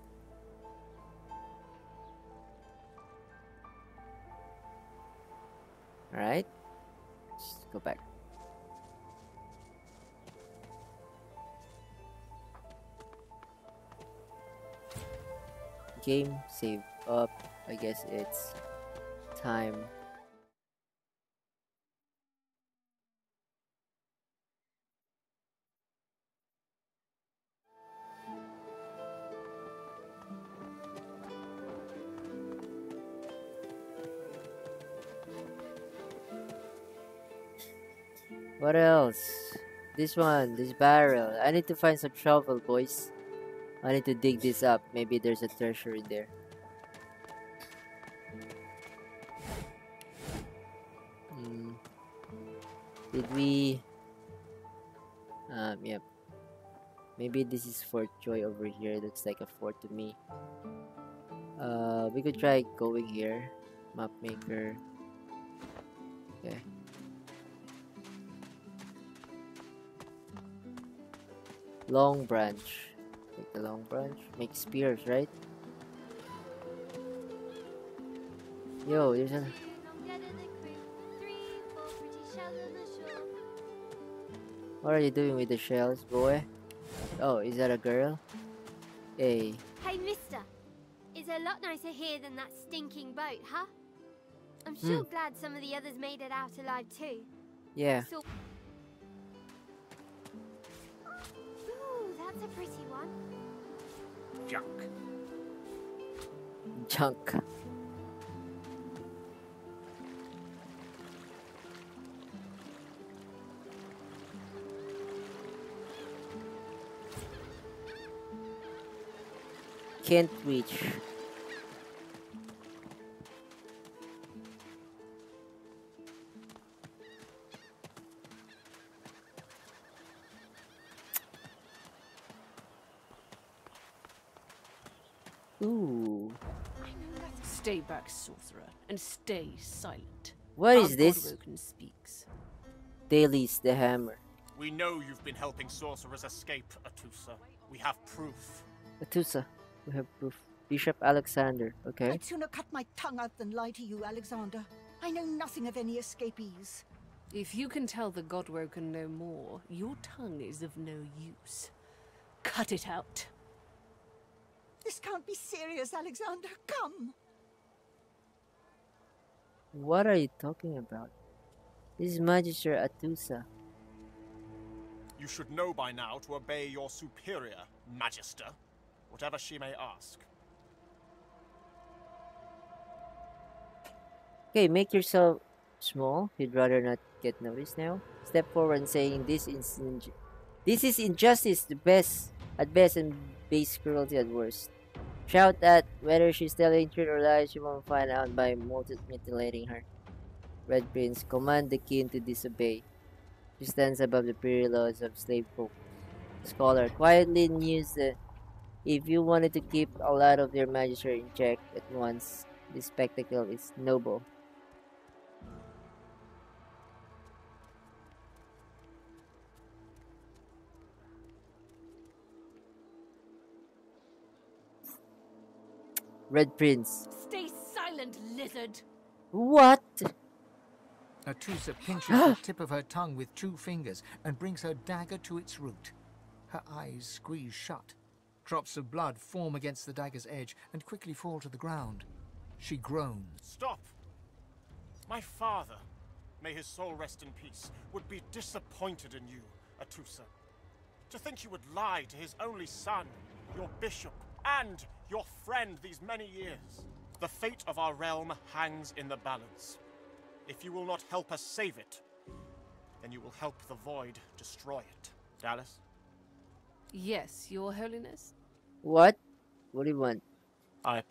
Alright. Let's go back. Game save up. I guess it's time. What else? This one, this barrel. I need to find some shovel, boys. I need to dig this up. Maybe there's a treasure in there. Did we... yep. Maybe this is Fort Joy over here. Looks like a fort to me. We could try going here. Map maker. Okay. Long branch. Take the long branch. Make spears, right? Yo, there's a... What are you doing with the shells, boy? Oh, is that a girl? Hey. Hey, mister. It's a lot nicer here than that stinking boat, huh? I'm sure glad some of the others made it out alive too. Yeah. So ooh, that's a pretty one. Junk. Junk. Can't reach. Ooh. Stay back, sorcerer, and stay silent. What Our is this? Godwoken speaks. Dailies the hammer. We know you've been helping sorcerers escape, Atusa. We have proof. Atusa. We have proof. Bishop Alexander. Okay. I'd sooner cut my tongue out than lie to you, Alexander. I know nothing of any escapees. If you can tell the Godwoken no more, your tongue is of no use. Cut it out. This can't be serious, Alexander. Come. What are you talking about? This is Magister Atusa. You should know by now to obey your superior, Magister, whatever she may ask. Okay, make yourself small. You'd rather not get noticed now. Step forward and saying this is injustice the best at best and base cruelty at worst. Shout at whether she's telling truth or lies. You won't find out by mutilating her. Red Prince, command the king to disobey. She stands above the pretty laws of slave folk. Scholar, quietly news that if you wanted to keep a lot of your magistrate in check at once, this spectacle is noble. Red Prince. Stay silent, lizard! What? Atusa pinches the tip of her tongue with 2 fingers and brings her dagger to its root. Her eyes squeeze shut. Drops of blood form against the dagger's edge and quickly fall to the ground. She groans. Stop! My father, may his soul rest in peace, would be disappointed in you, Atusa. To think you would lie to his only son, your bishop, and your friend these many years. The fate of our realm hangs in the balance. If you will not help us save it, then you will help the Void destroy it. Dallas? Yes, your holiness? What? What do you want? I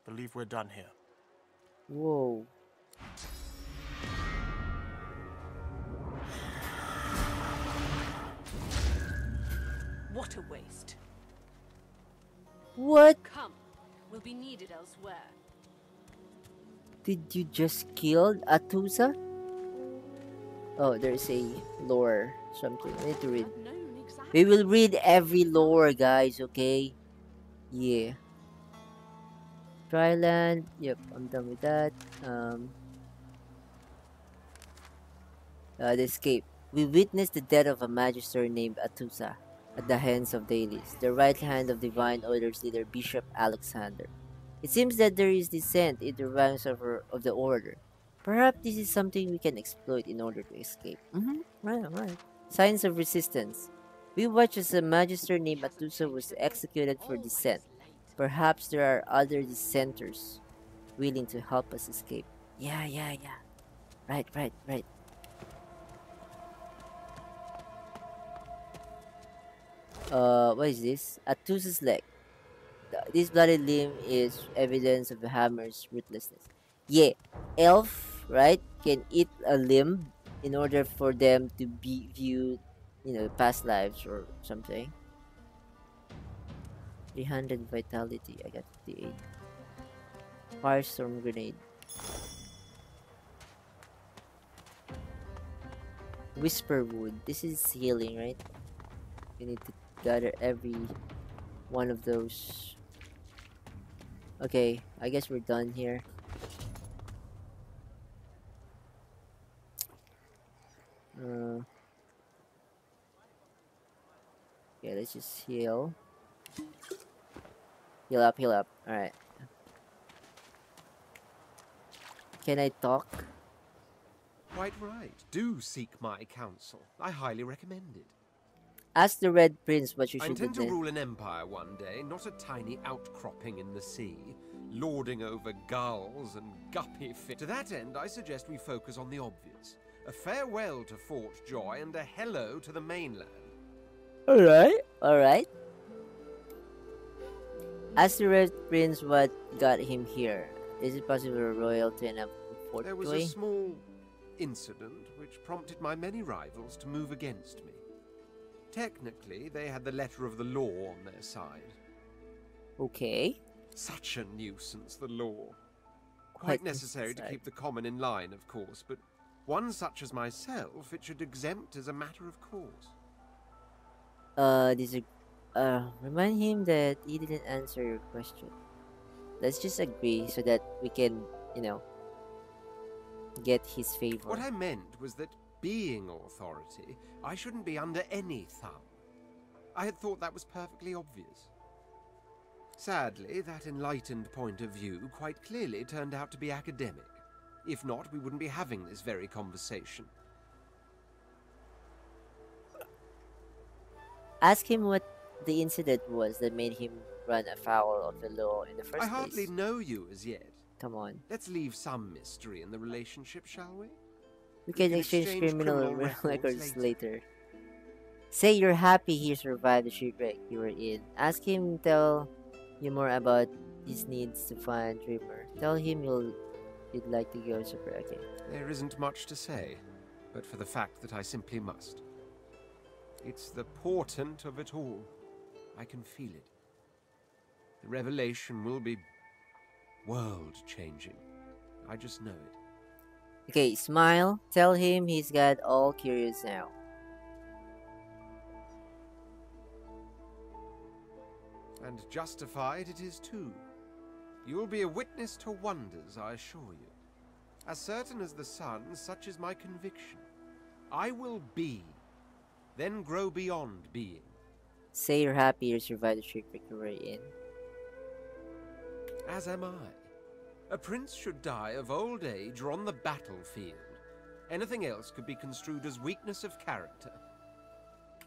believe we're done here. Whoa. What a waste. What? Come, we'll be needed elsewhere. Did you just kill Atusa? Oh, there's a lore something. I need to read. We will read every lore, guys, okay? Yeah. Dryland. Yep, I'm done with that. The escape. We witnessed the death of a magister named Atusa at the hands of Dailies, the right hand of Divine Order's leader, Bishop Alexander. It seems that there is dissent in the ranks of the Order. Perhaps this is something we can exploit in order to escape. Right. Signs of resistance. We watched as a magister named Atusa was executed for dissent. Perhaps there are other dissenters willing to help us escape. Yeah. Right. What is this? Atusa's leg. This bloody limb is evidence of the hammer's ruthlessness. Yeah, elf, right, can eat a limb in order for them to be viewed, past lives or something. 300 vitality. I got 58. Firestorm grenade. Whisper wood. This is healing, right? You need to gather every one of those. Okay, I guess we're done here. Okay, let's just heal. Heal up. Alright. Can I talk? Quite right. Do seek my counsel. I highly recommend it. Ask the Red Prince what you I should do intend to then. rule an empire one day, not a tiny outcropping in the sea, lording over gulls and guppy fish. To that end, I suggest we focus on the obvious. A farewell to Fort Joy and a hello to the mainland. Alright, alright. Ask the Red Prince what got him here. Is it possible royalty and a Fort There was Joy? a small incident which prompted my many rivals to move against me. Technically, they had the letter of the law on their side. Okay. Such a nuisance, the law. Quite Quite necessary to necessary. keep the common in line, of course, but one such as myself it should exempt as a matter of course. Remind him that he didn't answer your question. Let's just agree so that we can, get his favor. What I meant was that, being authority, I shouldn't be under any thumb. I had thought that was perfectly obvious. Sadly, that enlightened point of view quite clearly turned out to be academic. If not, we wouldn't be having this very conversation. Ask him what the incident was that made him run afoul of the law in the first I place. hardly know you as yet. Come on. Let's leave some mystery in the relationship, shall we? We can exchange criminal records later. Say you're happy he survived the shipwreck you were in. Ask him to tell you more about his needs to find Dreamer. Tell him you'd like to go super. Okay. There isn't much to say, but for the fact that I simply must. It's the portent of it all. I can feel it. The revelation will be world-changing. I just know it. Okay, smile. Tell him he's got all curious now. And justified it is too. You will be a witness to wonders, I assure you. As certain as the sun, such is my conviction. I will be, then grow beyond being. Say you're happy you survived the shipwreck you were in. As am I. A prince should die of old age or on the battlefield. Anything else could be construed as weakness of character.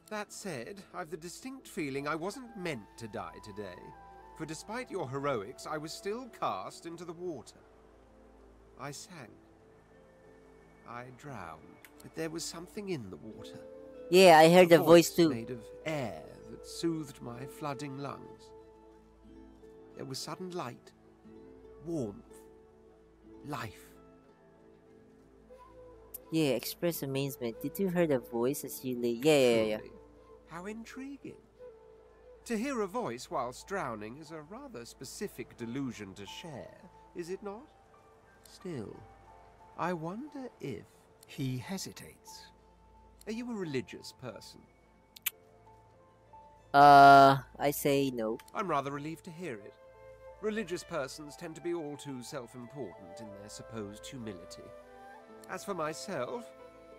That said, I've the distinct feeling I wasn't meant to die today, for despite your heroics, I was still cast into the water. I sank. I drowned, but there was something in the water. Yeah, I heard the voice too. Made of air that soothed my flooding lungs. There was sudden light, warmth, life. Yeah, express amazement. Did you hear the voice as you lay? Yeah. Truly. How intriguing. To hear a voice whilst drowning is a rather specific delusion to share, is it not? Still, I wonder if... He hesitates. Are you a religious person? I say no. I'm rather relieved to hear it. Religious persons tend to be all too self-important in their supposed humility. As for myself,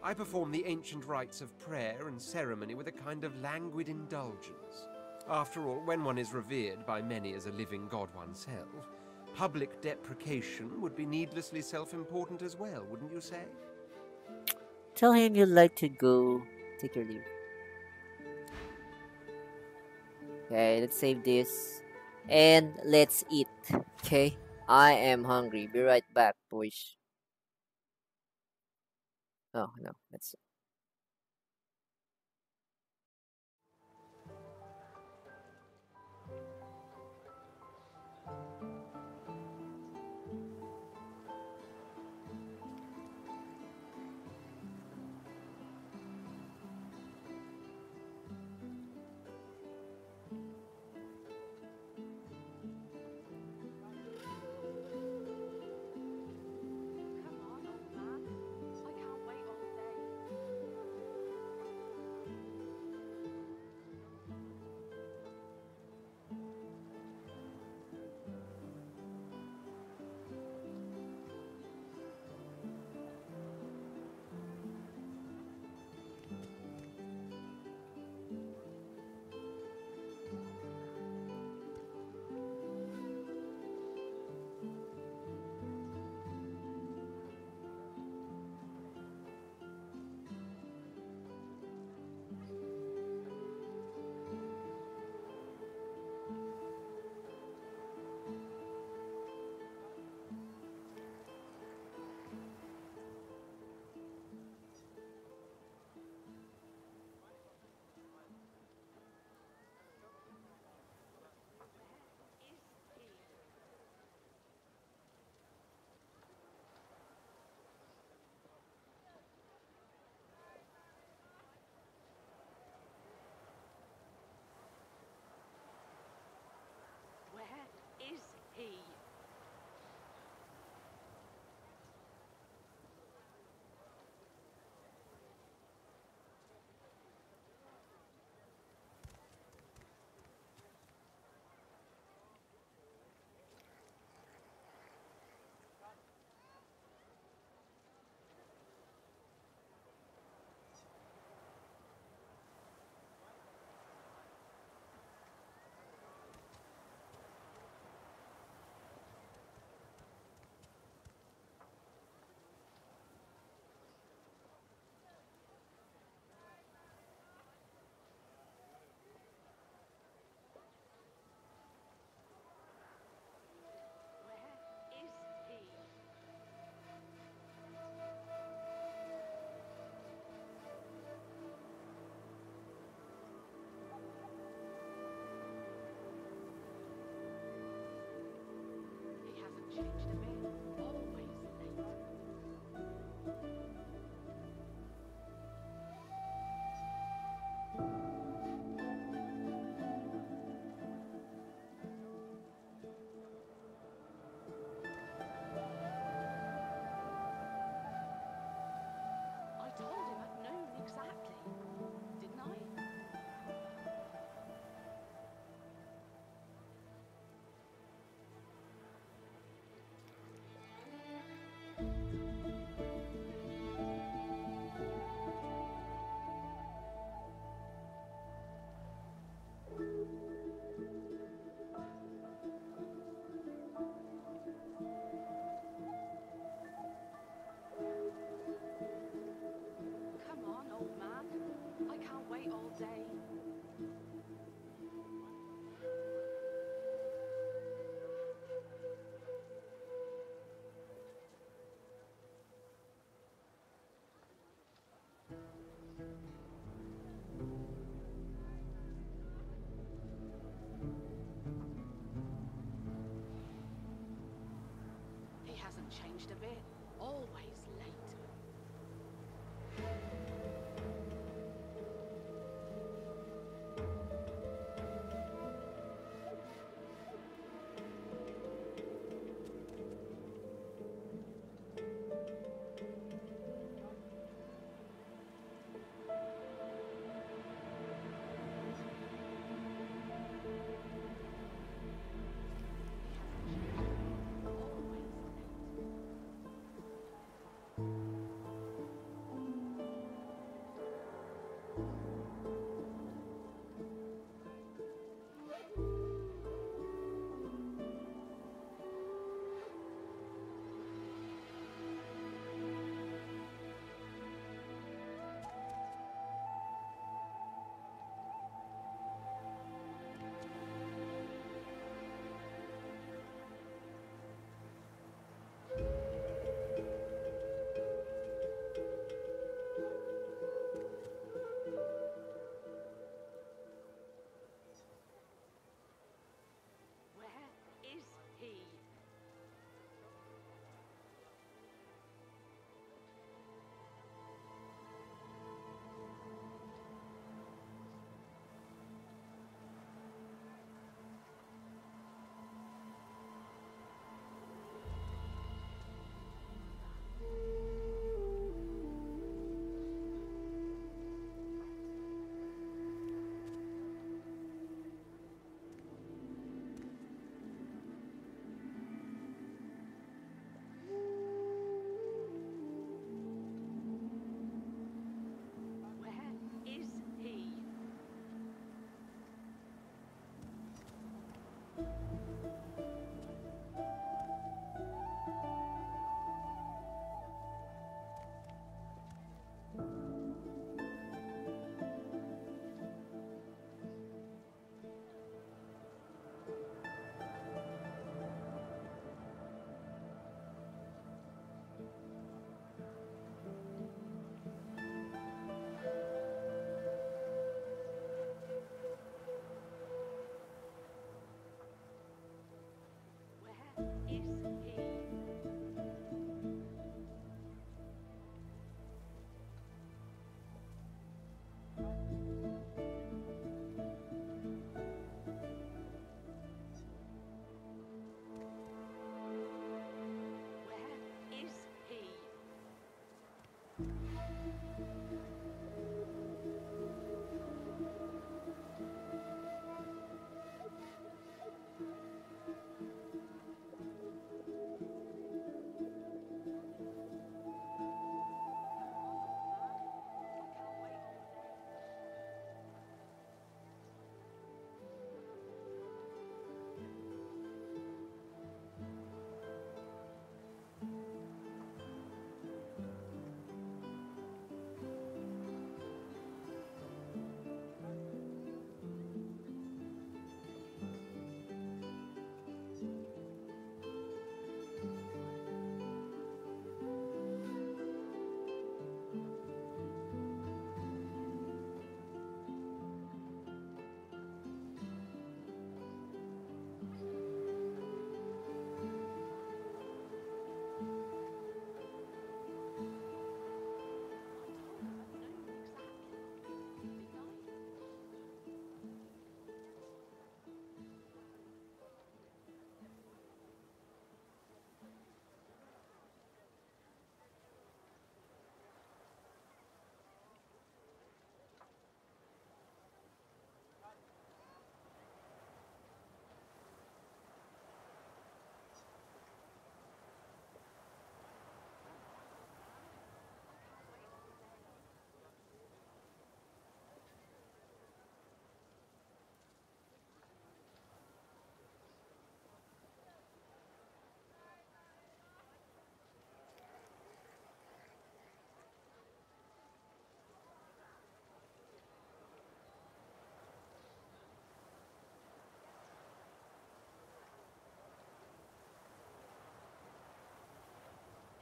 I perform the ancient rites of prayer and ceremony with a kind of languid indulgence. After all, when one is revered by many as a living god oneself, public deprecation would be needlessly self-important as well, wouldn't you say? Tell him you'd like to go take your leave. Okay, let's save this. And let's eat. Okay? I am hungry. Be right back, boys. Oh, no. That's... Come on, old man. I can't wait all day. Always late.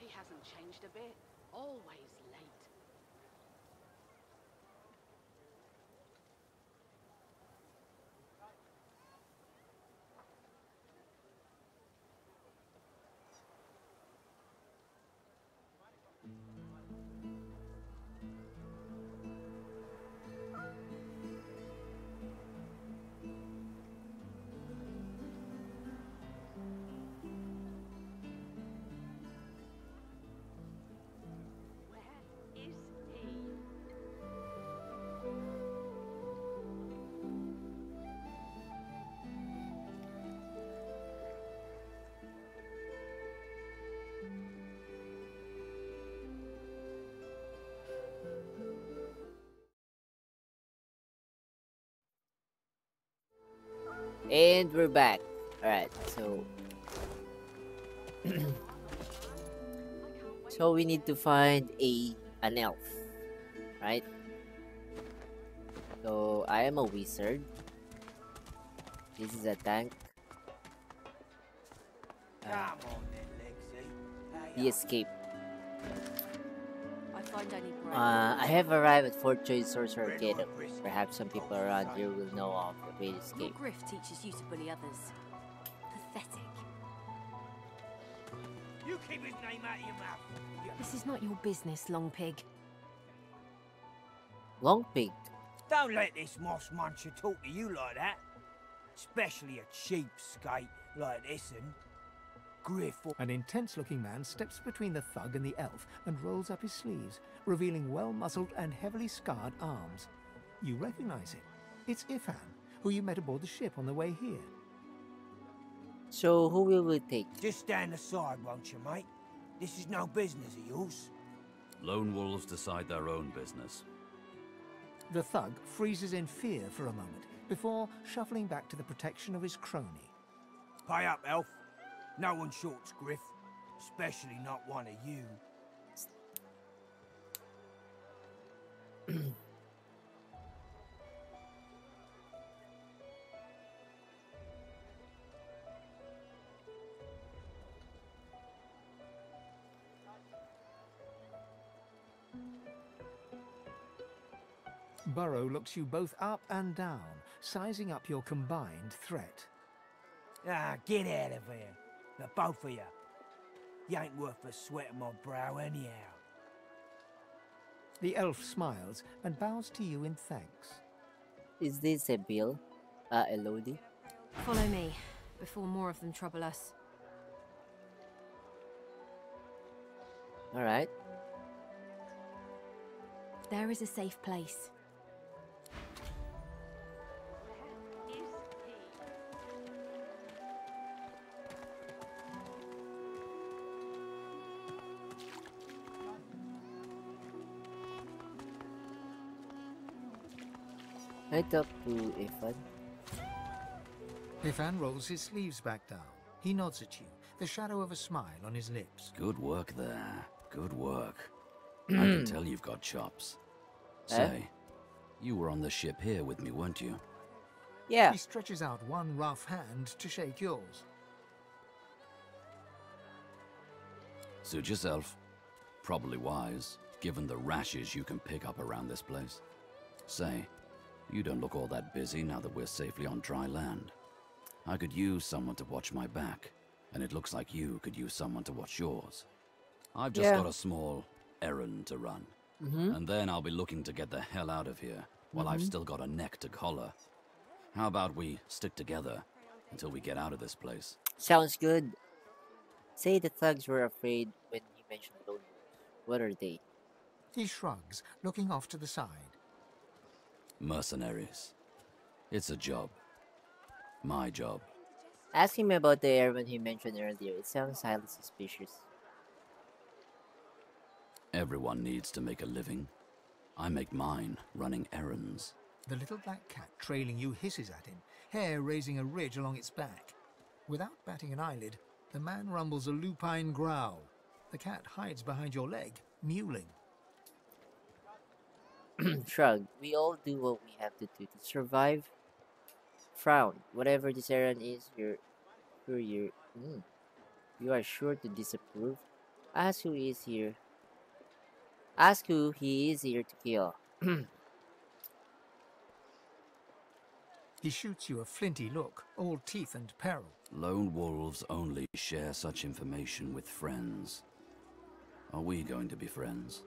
He hasn't changed a bit. Always late. And we're back. Alright, so so we need to find an elf, right? So I am a wizard. This is a tank. He escaped. I find I need bread. I have arrived at Fort Choice Sorcerer Academy. Perhaps some people around here will know of the way to Your escape. grift teaches you to bully others. Pathetic. You keep his name out of your mouth. This is not your business, Long Pig. Long Pig. Don't let this moss muncher talk to you like that. Especially a cheapskate like this one. Griff. An intense-looking man steps between the thug and the elf and rolls up his sleeves, revealing well-muscled and heavily scarred arms. You recognize him. It's Ifan, who you met aboard the ship on the way here. So who will we take? Just stand aside, won't you, mate? This is no business of yours. Lone wolves decide their own business. The thug freezes in fear for a moment before shuffling back to the protection of his crony. Pay up, elf. No one shorts Griff, especially not one of you. Burrow looks you both up and down, sizing up your combined threat. Ah, get out of here. The both of you. You ain't worth the sweat of my brow anyhow. The elf smiles and bows to you in thanks. Is this a Bill? Elodie? Follow me, before more of them trouble us. Alright. There is a safe place. I talk to Ifan. Ifan rolls his sleeves back down. He nods at you, the shadow of a smile on his lips. Good work there. Good work. I can tell you've got chops. Say, you were on the ship here with me, weren't you? Yeah. He stretches out one rough hand to shake yours. Suit yourself. Probably wise, given the rashes you can pick up around this place. Say, you don't look all that busy now that we're safely on dry land. I could use someone to watch my back, and it looks like you could use someone to watch yours. I've just got a small errand to run, and then I'll be looking to get the hell out of here while I've still got a neck to collar. How about we stick together until we get out of this place? Sounds good. Say the thugs were afraid when you mentioned lone wolves. What are they? He shrugs, looking off to the side. Mercenaries. It's a job. My job. Ask him about the airman he mentioned earlier. It sounds highly suspicious. Everyone needs to make a living. I make mine running errands. The little black cat trailing you hisses at him, hair raising a ridge along its back. Without batting an eyelid, the man rumbles a lupine growl. The cat hides behind your leg, mewling. Shrug. We all do what we have to do to survive. Frown. Whatever this errand is, you are sure to disapprove. Ask who is here. Ask who he is here to kill. He shoots you a flinty look, all teeth and peril. Lone wolves only share such information with friends. Are we going to be friends?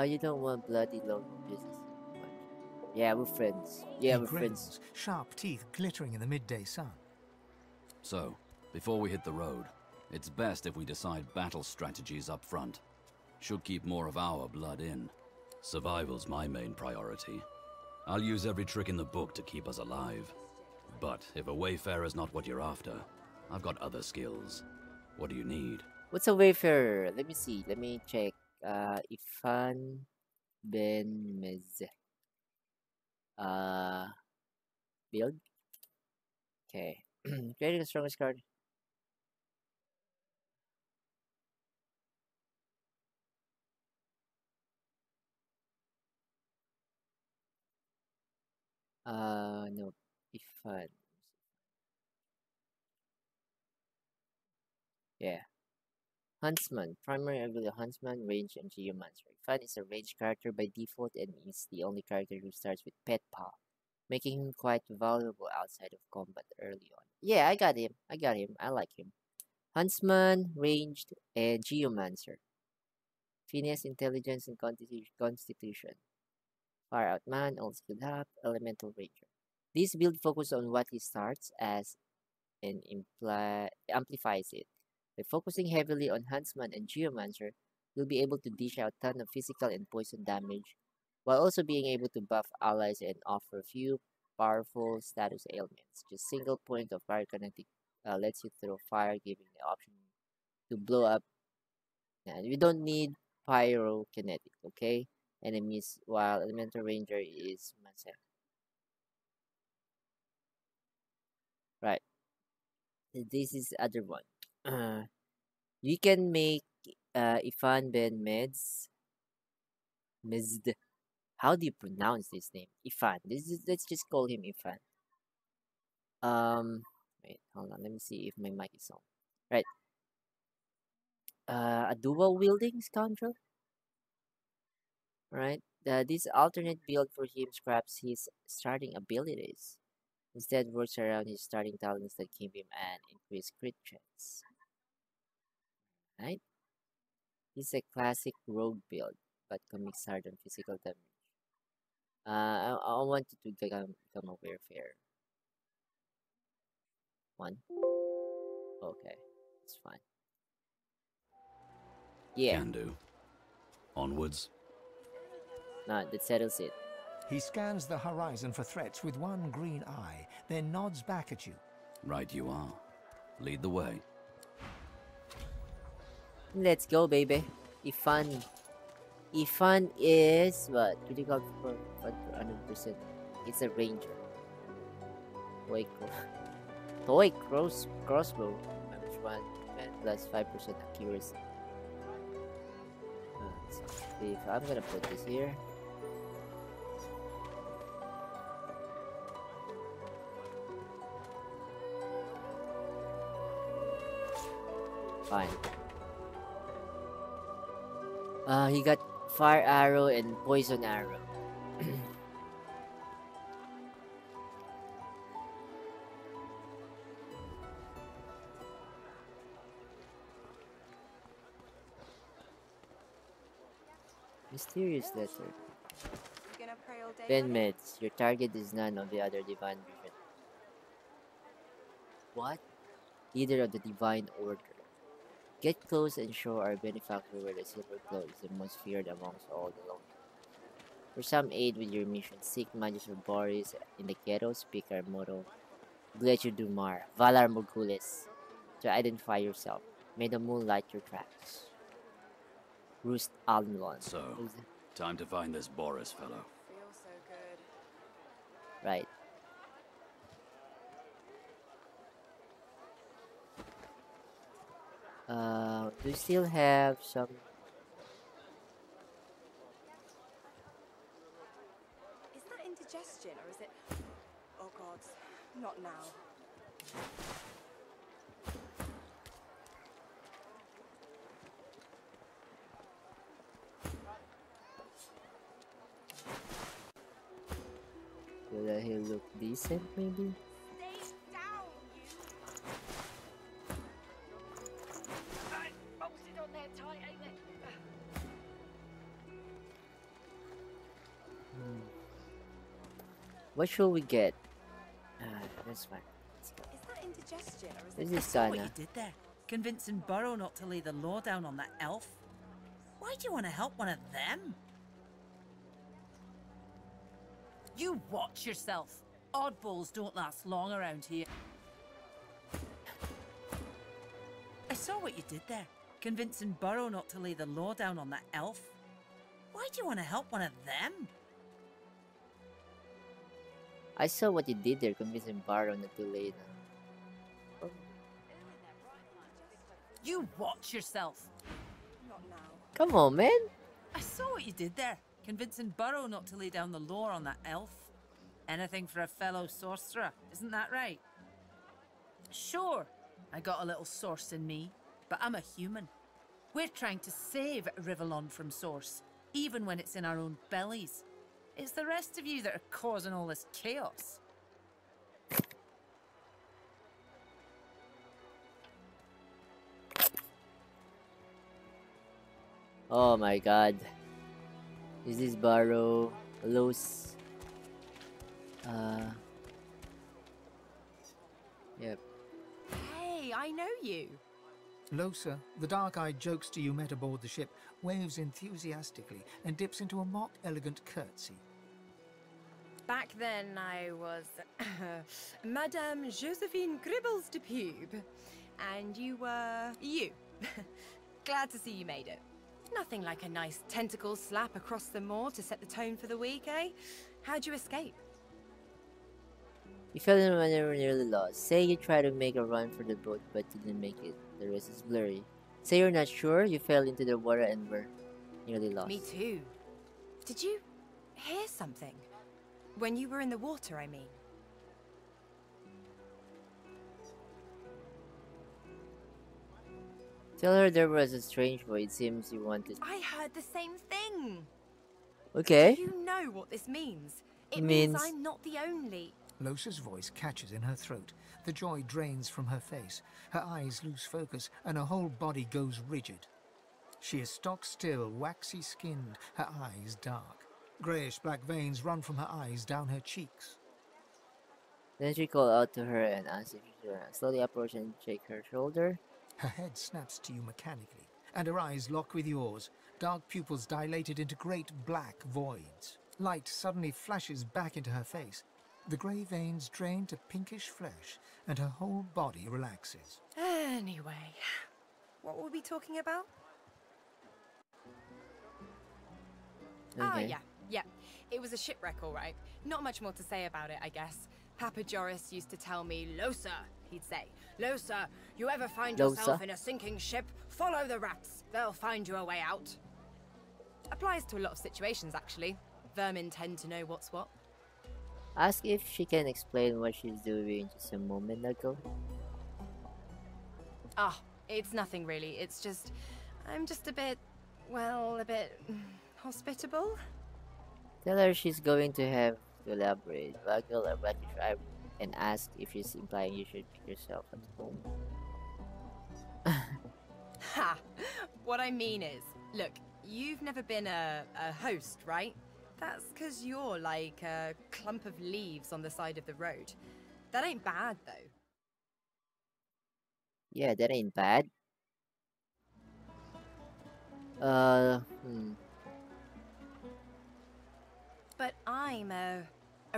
You don't want bloody lone business. Yeah, we're friends. Yeah, He we're grins, friends. sharp teeth glittering in the midday sun. So, before we hit the road, it's best if we decide battle strategies up front. Should keep more of our blood in. Survival's my main priority. I'll use every trick in the book to keep us alive. But if a wayfarer's not what you're after, I've got other skills. What do you need? What's a wayfarer? Let me see. Let me check. Ifan Ben Mez. Uh, build. Okay. Creating the strongest card. No. If yeah. Huntsman. Primary ability Huntsman, range, and Geomancer. Fan is a range character by default and is the only character who starts with Pet Paw, making him quite valuable outside of combat early on. Yeah, I got him. I like him. Huntsman, ranged, and Geomancer. Finesse, intelligence, and constitution. Fire out man, all skill up, elemental ranger. This build focuses on what he starts as and amplifies it. By focusing heavily on Huntsman and Geomancer, you'll be able to dish out ton of physical and poison damage, while also being able to buff allies and offer a few powerful status ailments. Just single point of fire kinetic lets you throw fire, giving the option to blow up. And we don't need pyrokinetic, okay? Enemies, while elemental ranger is myself. Right. This is other one. You can make Ifan Ben Mezd. How do you pronounce this name? Ifan. Let's just call him Ifan. Wait, hold on. Let me see if my mic is on. Right. A dual wielding scoundrel. Right. This alternate build for him scraps his starting abilities. Instead, works around his starting talents that give him an increased crit chance. Right. He's a classic rogue build, but commits hard on physical damage. I want you to become a warfare. One. Okay, it's fine. Yeah. Can do. Onwards. No, that settles it. He scans the horizon for threats with one green eye, then nods back at you. Right you are. Lead the way. Let's go, baby. Ifan. Ifan is what? Critical for 100%. It's a ranger. Toy crossbow. Damage 1 plus 5% accuracy. So if I'm gonna put this here. Fine. He got fire arrow and poison arrow. Mysterious letter. Ben meds. Your target is none of the other divine vision. What? Leader of the divine order. Get close and show our benefactor where the silver glow is the most feared amongst all the lonely. For some aid with your mission, seek Magus of Boris in the ghetto, speak our motto, Glecho Dumar, Valar Morgulis, to identify yourself. May the moon light your tracks. Roost Almlon. So, time to find this Boris fellow. Feels so good. Right. Do you still have some? Is that indigestion or is it... Oh god, not now. Will he look decent maybe? What should we get? That's fine. Is that indigestion or is This it... is What you kinda. did there, convincing Burrow not to lay the law down on that elf. Why do you want to help one of them? You watch yourself. Oddballs don't last long around here. I saw what you did there, convincing Burrow not to lay the law down on that elf. Why do you want to help one of them? I saw what you did there, convincing Barrow not to lay down. You watch yourself. Not now. Come on, man. I saw what you did there, convincing Burrow not to lay down the law on that elf. Anything for a fellow sorcerer, isn't that right? Sure, I got a little source in me, but I'm a human. We're trying to save Rivellon from source, even when it's in our own bellies. It's the rest of you that are causing all this chaos. Oh my god. Is this Barrow? Los? Yep. Hey, I know you. Losa, the dark-eyed jokester you met aboard the ship, waves enthusiastically and dips into a mock elegant curtsy. Back then, I was Madame Josephine Gribbles de Pube. And you were... you. Glad to see you made it. Nothing like a nice tentacle slap across the moor to set the tone for the week, eh? How'd you escape? You fell in when you were nearly lost. Say you tried to make a run for the boat but didn't make it. The rest is blurry. Say you're not sure, you fell into the water and were nearly lost. Me too. Did you hear something? When you were in the water, I mean. Tell her there was a strange voice. It seems you wanted... I heard the same thing. Okay. Do you know what this means? It means means I'm not the only... Losa's voice catches in her throat. The joy drains from her face. Her eyes lose focus, and her whole body goes rigid. She is stock still, waxy skinned, her eyes dark. Greyish-black veins run from her eyes down her cheeks. Then she called out to her and asked if she should slowly approach and shake her shoulder. Her head snaps to you mechanically, and her eyes lock with yours, dark pupils dilated into great black voids. Light suddenly flashes back into her face. The grey veins drain to pinkish flesh, and her whole body relaxes. Anyway, what were we talking about? Okay. Oh, yeah. It was a shipwreck, all right. Not much more to say about it, I guess. Papa Joris used to tell me, Losa, he'd say. Losa, you ever find yourself in a sinking ship, follow the rats. They'll find you a way out. Applies to a lot of situations, actually. Vermin tend to know what's what. Ask if she can explain what she's doing just a moment ago. It's nothing really. It's just... I'm just a bit... well, a bit... hospitable? Tell her she's going to have to elaborate. Waggle or wag your eye and ask if she's implying you should make yourself at home. Ha! What I mean is, look, you've never been a host, right? That's because you're like a clump of leaves on the side of the road. That ain't bad, though. Yeah, that ain't bad. But I'm a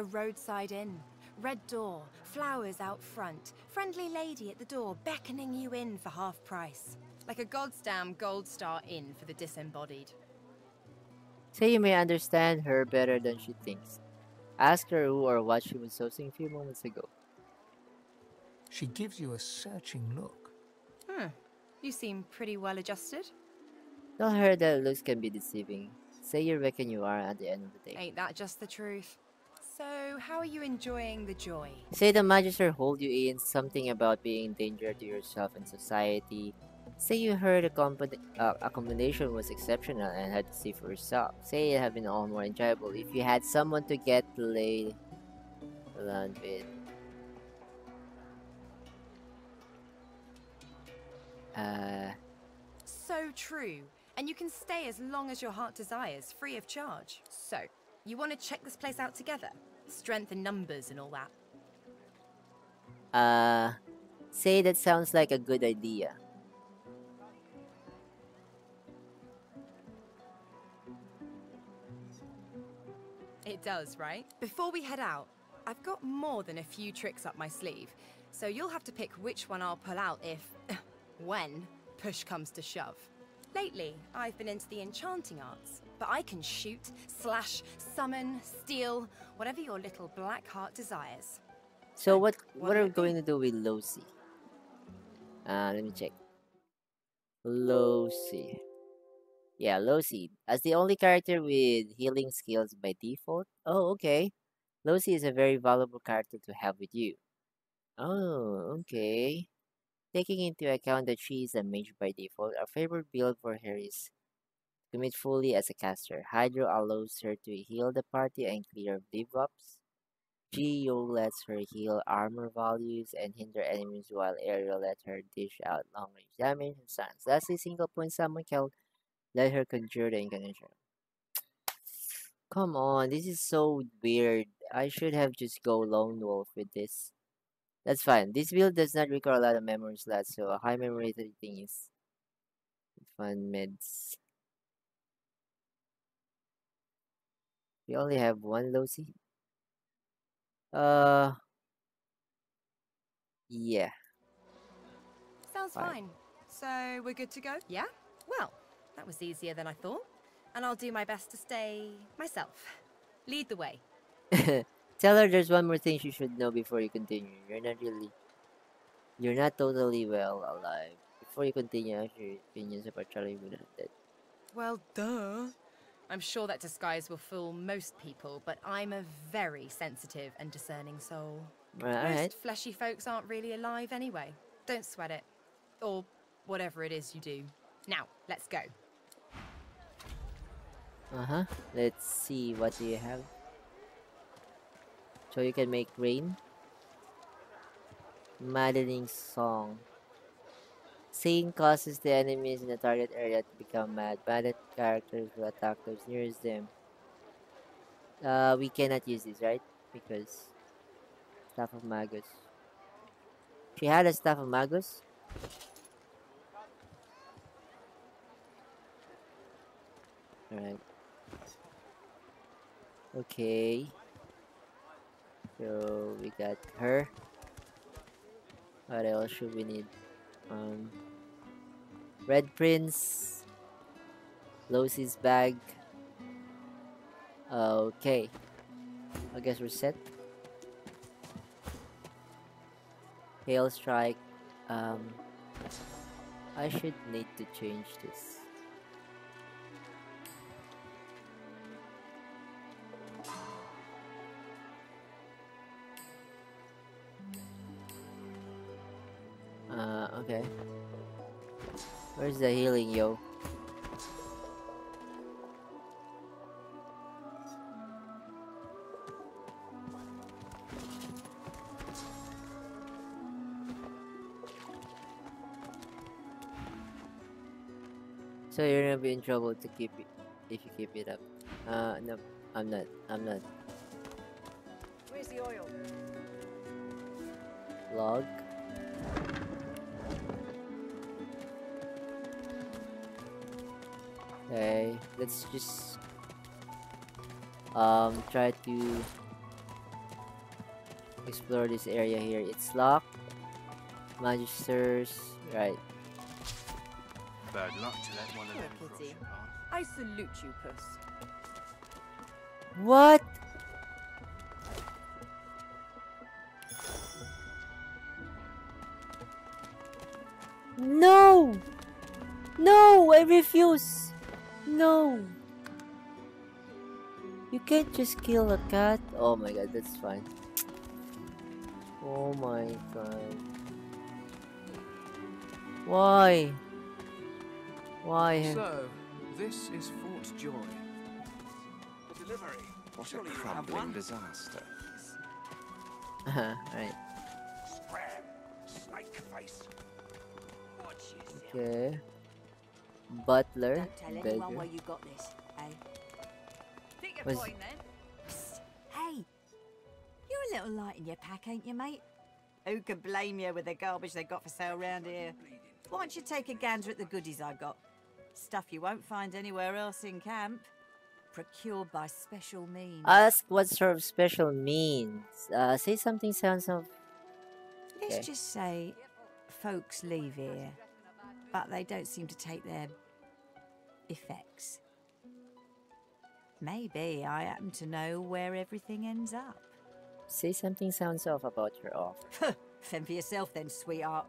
roadside inn. Red door, flowers out front, friendly lady at the door beckoning you in for half price. Like a goddamn gold star inn for the disembodied. Say you may understand her better than she thinks. Ask her who or what she was sourcing a few moments ago. She gives you a searching look. You seem pretty well adjusted. Tell her that looks can be deceiving. Say you reckon you are at the end of the day. Ain't that just the truth? So, how are you enjoying the joy? Say the Magister hold you in something about being a danger to yourself and society. Say you heard accommodation was exceptional and had to see for yourself. Say it had been all more enjoyable if you had someone to get laid around with. So true. And you can stay as long as your heart desires, free of charge. So, you want to check this place out together? Strength in numbers and all that. Say that sounds like a good idea. It does, right? Before we head out, I've got more than a few tricks up my sleeve, so you'll have to pick which one I'll pull out if, when, push comes to shove. Lately, I've been into the enchanting arts. but I can shoot, slash, summon, steal, whatever your little black heart desires. So what What'll are we it be? going to do with Lucy? Let me check. Lucy. Yeah, Lucy. As the only character with healing skills by default. Oh, okay. Lucy is a very valuable character to have with you. Oh, okay. Taking into account that she is a mage by default, our favorite build for her is commit fully as a caster. Hydro allows her to heal the party and clear debuffs. Geo lets her heal armor values and hinder enemies, while Aerial lets her dish out long range damage and stuns. Lastly, single point summon can let her conjure the incarnation. Come on, this is so weird. I should have just go lone wolf with this. That's fine. This build does not require a lot of memory slots, so a high memory thing is fun meds. We only have one Losi. Yeah. Sounds fine. So we're good to go? Yeah? Well, that was easier than I thought. And I'll do my best to stay myself. Lead the way. Tell her there's one more thing she should know before you continue. You're not totally well alive. Before you continue, ask your opinions about Charlie with that. Well, duh. I'm sure that disguise will fool most people, but I'm a very sensitive and discerning soul. Alright. Most fleshy folks aren't really alive anyway. Don't sweat it. Or whatever it is you do. Now, let's go. Let's see, what do you have? So you can make rain. Maddening song. Singing causes the enemies in the target area to become mad. Bandit characters will attack those nearest them. We cannot use this, right? Because Staff of Magus. She had a Staff of Magus? Alright. Okay. So we got her. What else should we need? Red Prince. Lucy's bag. Okay. I guess we're set. Hail Strike. I should need to change this. Okay. Where's the healing, yo? So you're gonna be in trouble to keep it if you keep it up. No, I'm not. Where's the oil? Log. Okay, let's just try to explore this area here. It's locked. Magisters, right. Bad luck to let one of them cross your path. I salute you, Puss. What? No! No! I refuse! No! You can't just kill a cat. Oh my god, that's fine. Oh my god. Why? Why? So, this is Fort Joy. The delivery. What a crumbling disaster. Alright. Snake face. Okay. Butler. Don't tell anyone where you got this, eh? Take your Was- point then. Psst. Hey, you're a little light in your pack, ain't you, mate? Who can blame you with the garbage they got for sale round here? Why don't you take a gander at the goodies I got? Stuff you won't find anywhere else in camp. Procured by special means. Ask what sort of special means. Say something sounds of... Let's Okay. just say folks leave here, but they don't seem to take their effects. Maybe I happen to know where everything ends up. Say something sounds off about your offer. Fend for yourself then, sweetheart.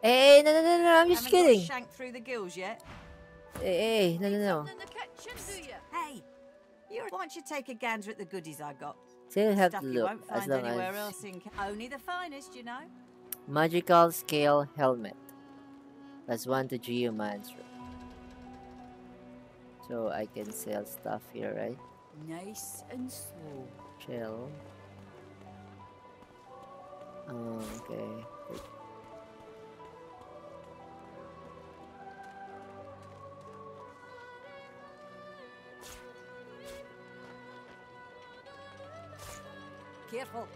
Hey, no, no, no, no, I'm just Haven't kidding. got shanked through the gills yet? Hey, no, no, no. In the kitchen, do you? Hey, why don't you take a gander at the goodies I got? Still have Stuff to you look won't as find long anywhere as else in only the finest, you know. magical scale helmet. +1 to Geomancer. So I can sell stuff here, right? Nice and slow. Shell. Okay. Careful.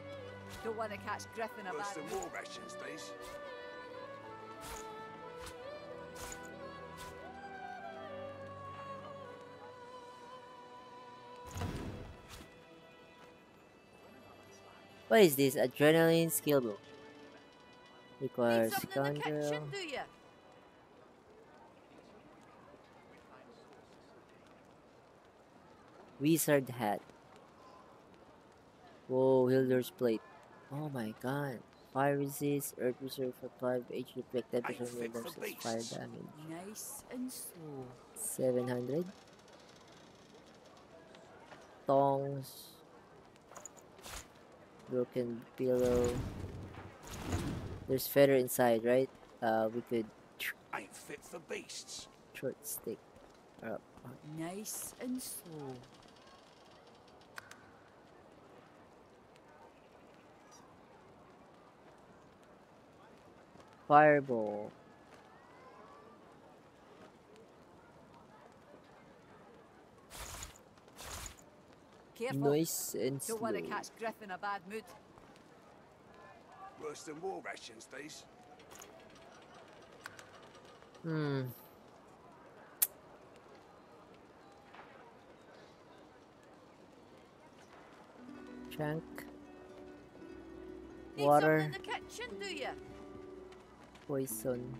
Don't want to catch Griff in a bad some more rations, please. What is this? Adrenaline skill book. Need Requires something in the kitchen, scoundrel. do you? Wizard hat. Whoa, Hilder's plate. Oh my god. Fire resist, earth reserve for 5 HP, reflect 10% more versus fire damage. Nice and slow. 700. Tongs. Broken pillow. There's feather inside, right? We could Ain't fit for beasts. short stick. Nice and slow. Fireball. Careful. Noise and Don't want to slow. catch Griff in a bad mood. Worse than war rations, these. Chunk. Need Water. something in the kitchen, do you? Poison.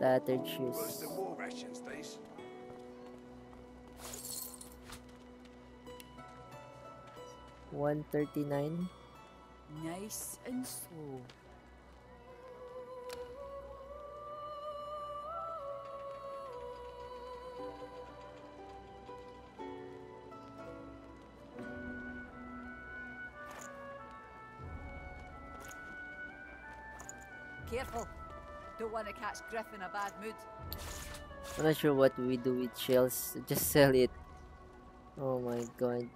Tattered Worse shoes. than war rations, these. 139. Nice and slow. Careful. Don't want to catch Griff in a bad mood. I'm not sure what we do with shells. Just sell it. Oh my god.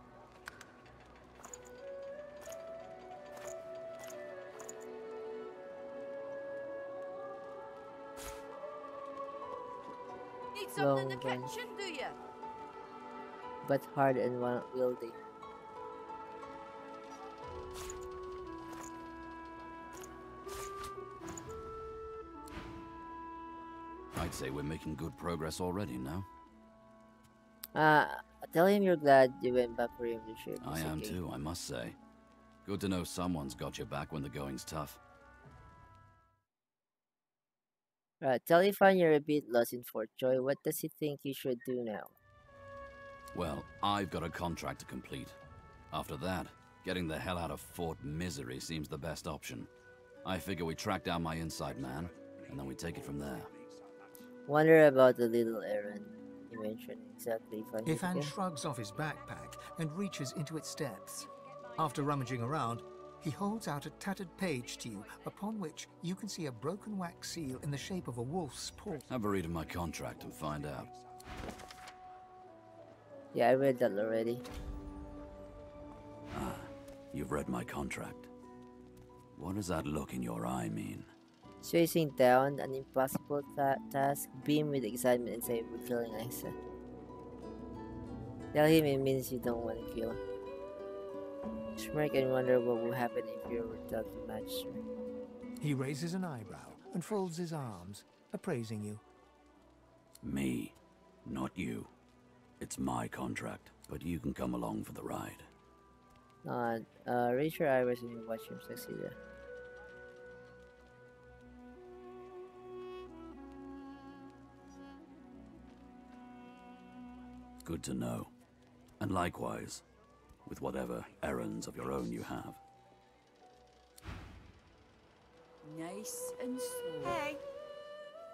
Need something in the Long gun. kitchen, do you? But hard and wieldy. I'd say we're making good progress already, no? Tell him you're glad you went back for him to ship. I am too, I must say. Good to know someone's got your back when the going's tough. Right, tell Ifan you're a bit lost in Fort Joy. What does he think you should do now? Well, I've got a contract to complete. After that, getting the hell out of Fort Misery seems the best option. I figure we track down my inside man, and then we take it from there. Wonder about the little errand you mentioned. Exactly, Ifan shrugs off his backpack and reaches into its depths. After rummaging around, he holds out a tattered page to you, upon which you can see a broken wax seal in the shape of a wolf's paw. Have a read of my contract and find out. Yeah, I read that already. Ah, you've read my contract. What does that look in your eye mean? Chasing down an impossible task, beam with excitement and say we're killing Isa. Tell him it means you don't want to kill. Smirk and wonder what will happen if you were told to match her. He raises an eyebrow and folds his arms, appraising you. Me, not you. It's my contract, but you can come along for the ride. Raise your eyebrows when you watch him succeed. Good to know. And likewise, with whatever errands of your own you have. Nice and slow.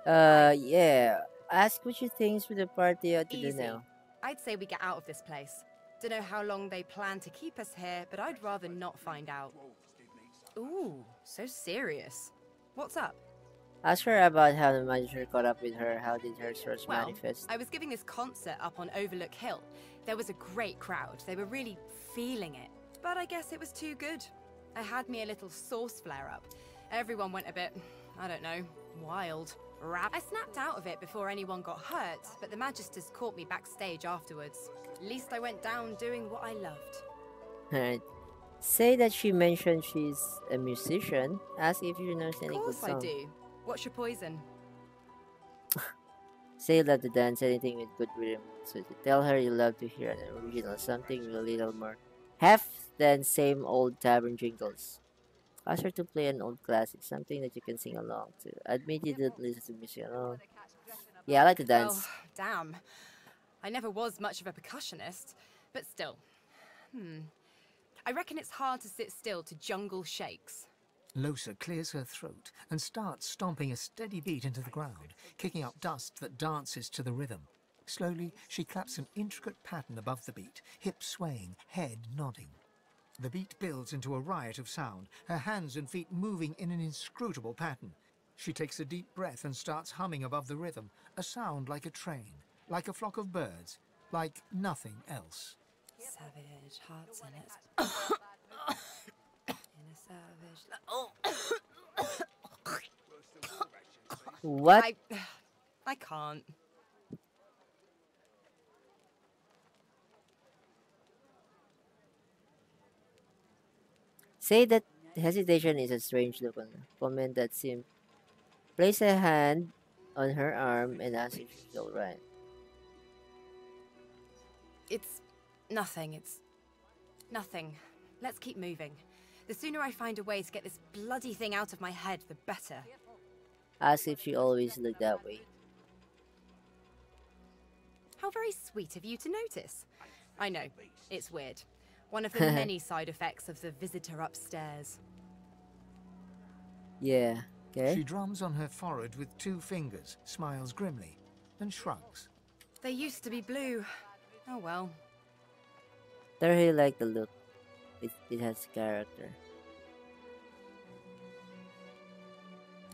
Hey. Yeah. Ask what you think for the party ought to do Easy. now. I'd say we get out of this place. Don't know how long they plan to keep us here, but I'd rather not find out. Ooh, so serious. What's up? Ask her about how the manager caught up with her. How did her source Well, manifest? I was giving this concert up on Overlook Hill. There was a great crowd. They were really feeling it. But I guess it was too good. I had me a little source flare-up. Everyone went a bit, I don't know, wild. I snapped out of it before anyone got hurt, but the Magisters caught me backstage afterwards. At least I went down doing what I loved. Alright. Say that she mentioned she's a musician. Ask if she knows any Of good course I song. do. What's your poison? Say you love to dance, anything with good rhythm. So to tell her you love to hear an original, something with a little more heft than same old tavern jingles. Ask her to play an old classic, something that you can sing along to. Admit you didn't listen to music at all. Yeah, I like to dance. Well, damn. I never was much of a percussionist, but still. I reckon it's hard to sit still to jungle shakes. Losa clears her throat and starts stomping a steady beat into the ground, kicking up dust that dances to the rhythm. Slowly, she claps an intricate pattern above the beat, hips swaying, head nodding. The beat builds into a riot of sound, her hands and feet moving in an inscrutable pattern. She takes a deep breath and starts humming above the rhythm, a sound like a train, like a flock of birds, like nothing else. Savage hearts in it. In a savage... Oh! What? I can't. Say that hesitation is a strange look on her. Comment that seemed. Place a hand on her arm and ask if she's alright. It's nothing. It's nothing. Let's keep moving. The sooner I find a way to get this bloody thing out of my head, the better. Ask if she always looked that way. How very sweet of you to notice. I know, it's weird. One of the many side effects of the visitor upstairs. Yeah, okay. She drums on her forehead with 2 fingers, smiles grimly, and shrugs. They used to be blue. Oh well. I really like the look. It has character.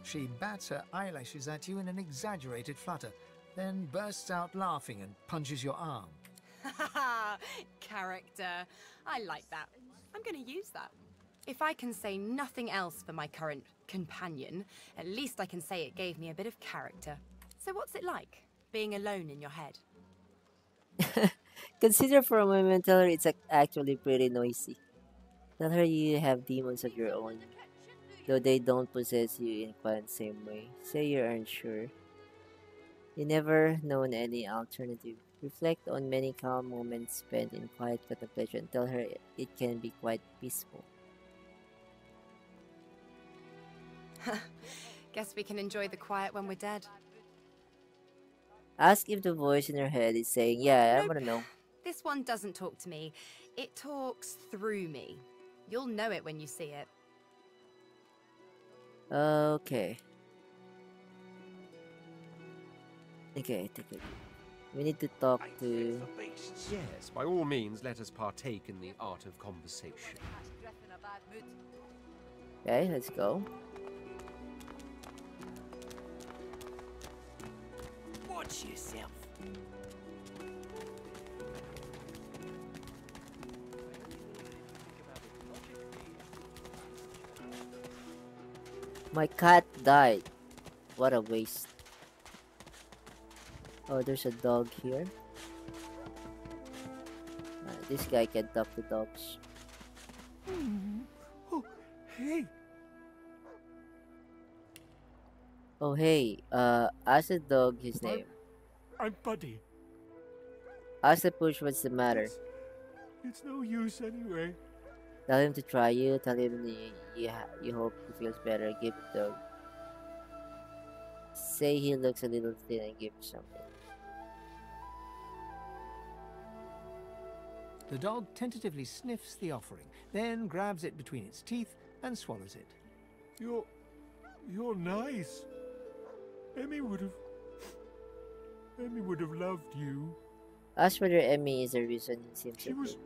She bats her eyelashes at you in an exaggerated flutter, then bursts out laughing and punches your arm. Character. I like that. I'm going to use that. If I can say nothing else for my current companion, at least I can say it gave me a bit of character. So what's it like, being alone in your head? Consider for a moment, tell her it's actually pretty noisy. Tell her you have demons of your own, though they don't possess you in quite the same way. Say you aren't sure. You never known any alternative. Reflect on many calm moments spent in quiet contemplation. Tell her it can be quite peaceful. Guess we can enjoy the quiet when we're dead. Ask if the voice in her head is saying, yeah, I Nope. want to know. This one doesn't talk to me. It talks through me. You'll know it when you see it. Okay. Okay, take it. We need to talk to... Yes, by all means, let us partake in the art of conversation. Okay, let's go. Watch yourself. My cat died. What a waste. Oh, there's a dog here. This guy can talk to dogs. Oh, hey. Oh, hey. Ask the dog his name. I'm Buddy. Ask the push what's the matter. It's no use anyway. Tell him to try you. Tell him you hope he feels better. Give the dog. Say he looks a little thin and give him something. The dog tentatively sniffs the offering, then grabs it between its teeth and swallows it. You're nice. Emmy would have loved you. Ask whether Emmy is the reason he seems She was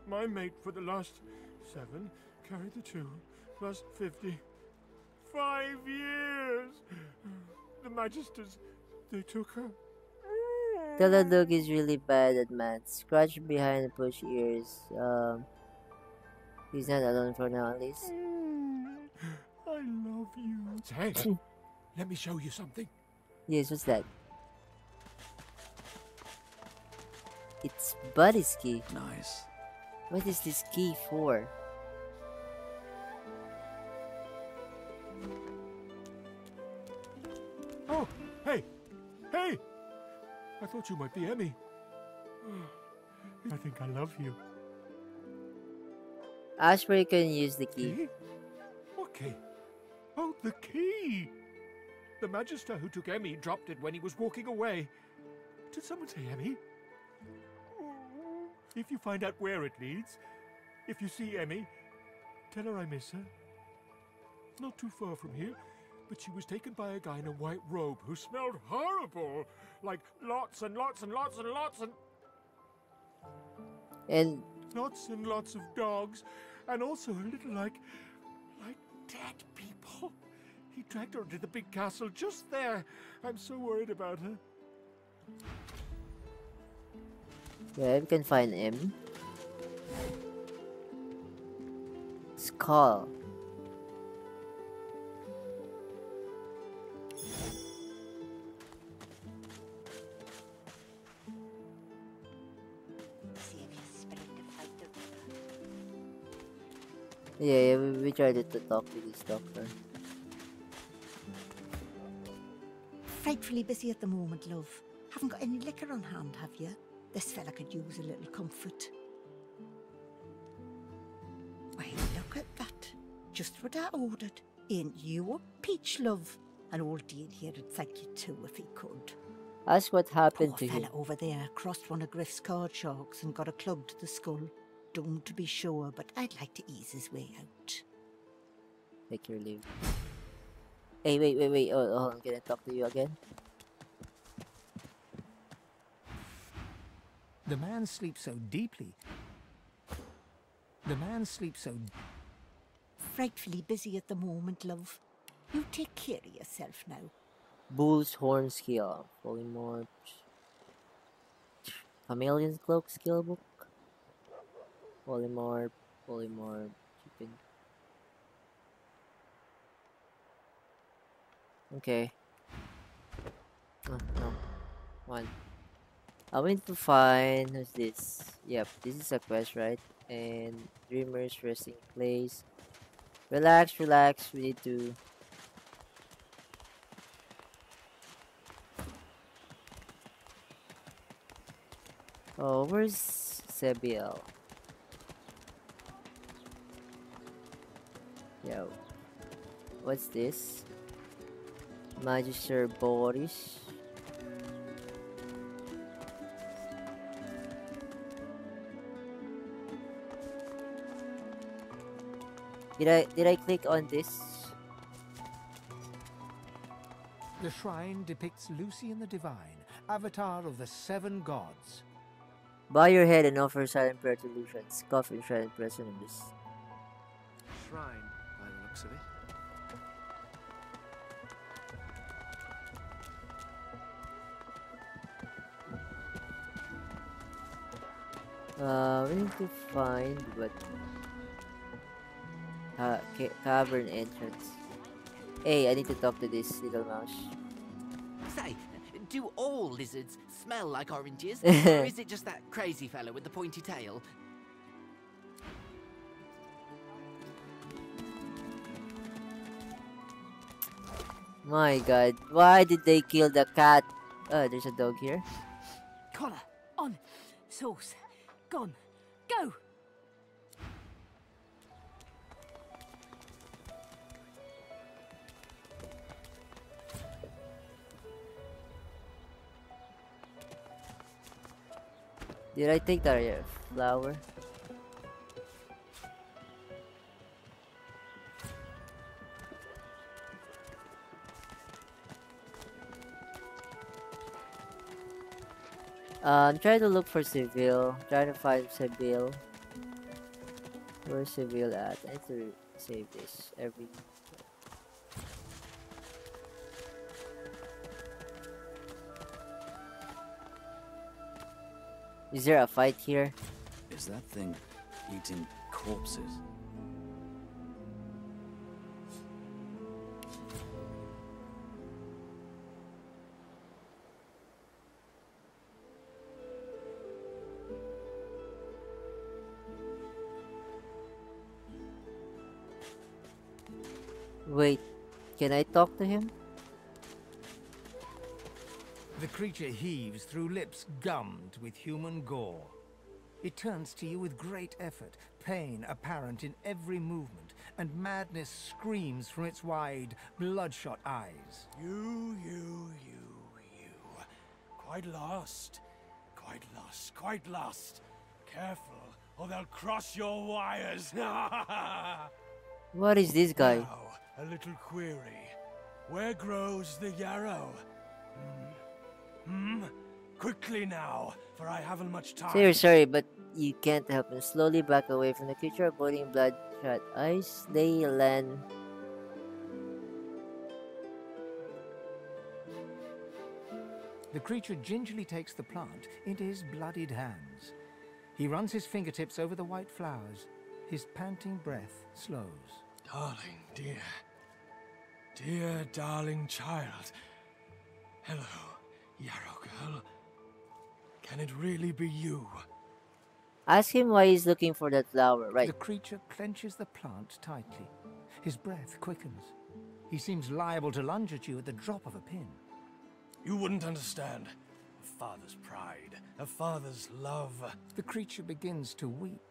my mate for the last 7, carried the 2, plus 50. 5 years! The Magisters, they took her. Tell the dog is really bad at math. Scratch behind the push ears. He's not alone for now, at least. I love you. Hey, let me show you something. Yes, what's that? It's Buddy's key. Nice. What is this key for? Oh, hey! Hey! I thought you might be Emmy. I think I love you. Ask where you can use the key. Key? What key? Oh, the key! The Magister who took Emmy dropped it when he was walking away. Did someone say Emmy? If you find out where it leads, if you see Emmy, tell her I miss her. Not too far from here, but she was taken by a guy in a white robe who smelled horrible. Like lots and lots and lots and lots and... And... lots and lots of dogs, and also a little like dead people. He dragged her to the big castle just there. I'm so worried about her. Yeah, we can find him. Skull. Yeah, we tried to talk to this doctor. Frightfully busy at the moment, love. Haven't got any liquor on hand, have you? This fella could use a little comfort. Why, look at that. Just what I ordered. Ain't you a peach, love? And old Dean here'd thank you too if he could. Ask what happened Poor to him. fella over there crossed one of Griff's card sharks and got a club to the skull. Doomed to be sure, but I'd like to ease his way out. Take your leave. Hey, wait. Oh, I'm gonna talk to you again. The man sleeps so deeply. Frightfully busy at the moment, love. You take care of yourself now. Bull's horn skill. Polymorph. Chameleon's cloak skill book. Polymorph. Chicken. Okay. Oh, no. One. I went to find... who's this? Yep, this is a quest, right? And Dreamer's resting place. Relax. We need to... oh, where's Sebiel? Yo. What's this? Magister Boris. Did I click on this? The shrine depicts Lucian the Divine, avatar of the 7 gods. Bow your head and offer silent prayer to Lucian. Scoff in shrine present in this. Shrine, by the looks of it. We need to find what cavern entrance. Hey, I need to talk to this little mouse. Say, do all lizards smell like oranges? Or is it just that crazy fellow with the pointy tail? My god, why did they kill the cat? Oh, there's a dog here. Collar, on, sauce, gone, go! Did I take that flower. I'm trying to look for Seville. Trying to find Seville. Where's Seville at? I need to save this every. Is there a fight here? Is that thing eating corpses? Wait, can I talk to him? The creature heaves through lips gummed with human gore. It turns to you with great effort, pain apparent in every movement, and madness screams from its wide, bloodshot eyes. You. Quite lost. Quite lost. Careful, or they'll cross your wires. What is this guy? Now, a little query. Where grows the yarrow? Quickly now, for I haven't much time. Say you're sorry, but you can't help him. Slowly back away from the creature, avoiding bloodshot eyes. They land. The creature gingerly takes the plant into his bloodied hands. He runs his fingertips over the white flowers. His panting breath slows. Darling, dear darling child. Hello, yarrow girl. Can it really be you? Ask him why he's looking for that flower, right? The creature clenches the plant tightly. His breath quickens. He seems liable to lunge at you at the drop of a pin. You wouldn't understand. A father's pride, a father's love. The creature begins to weep.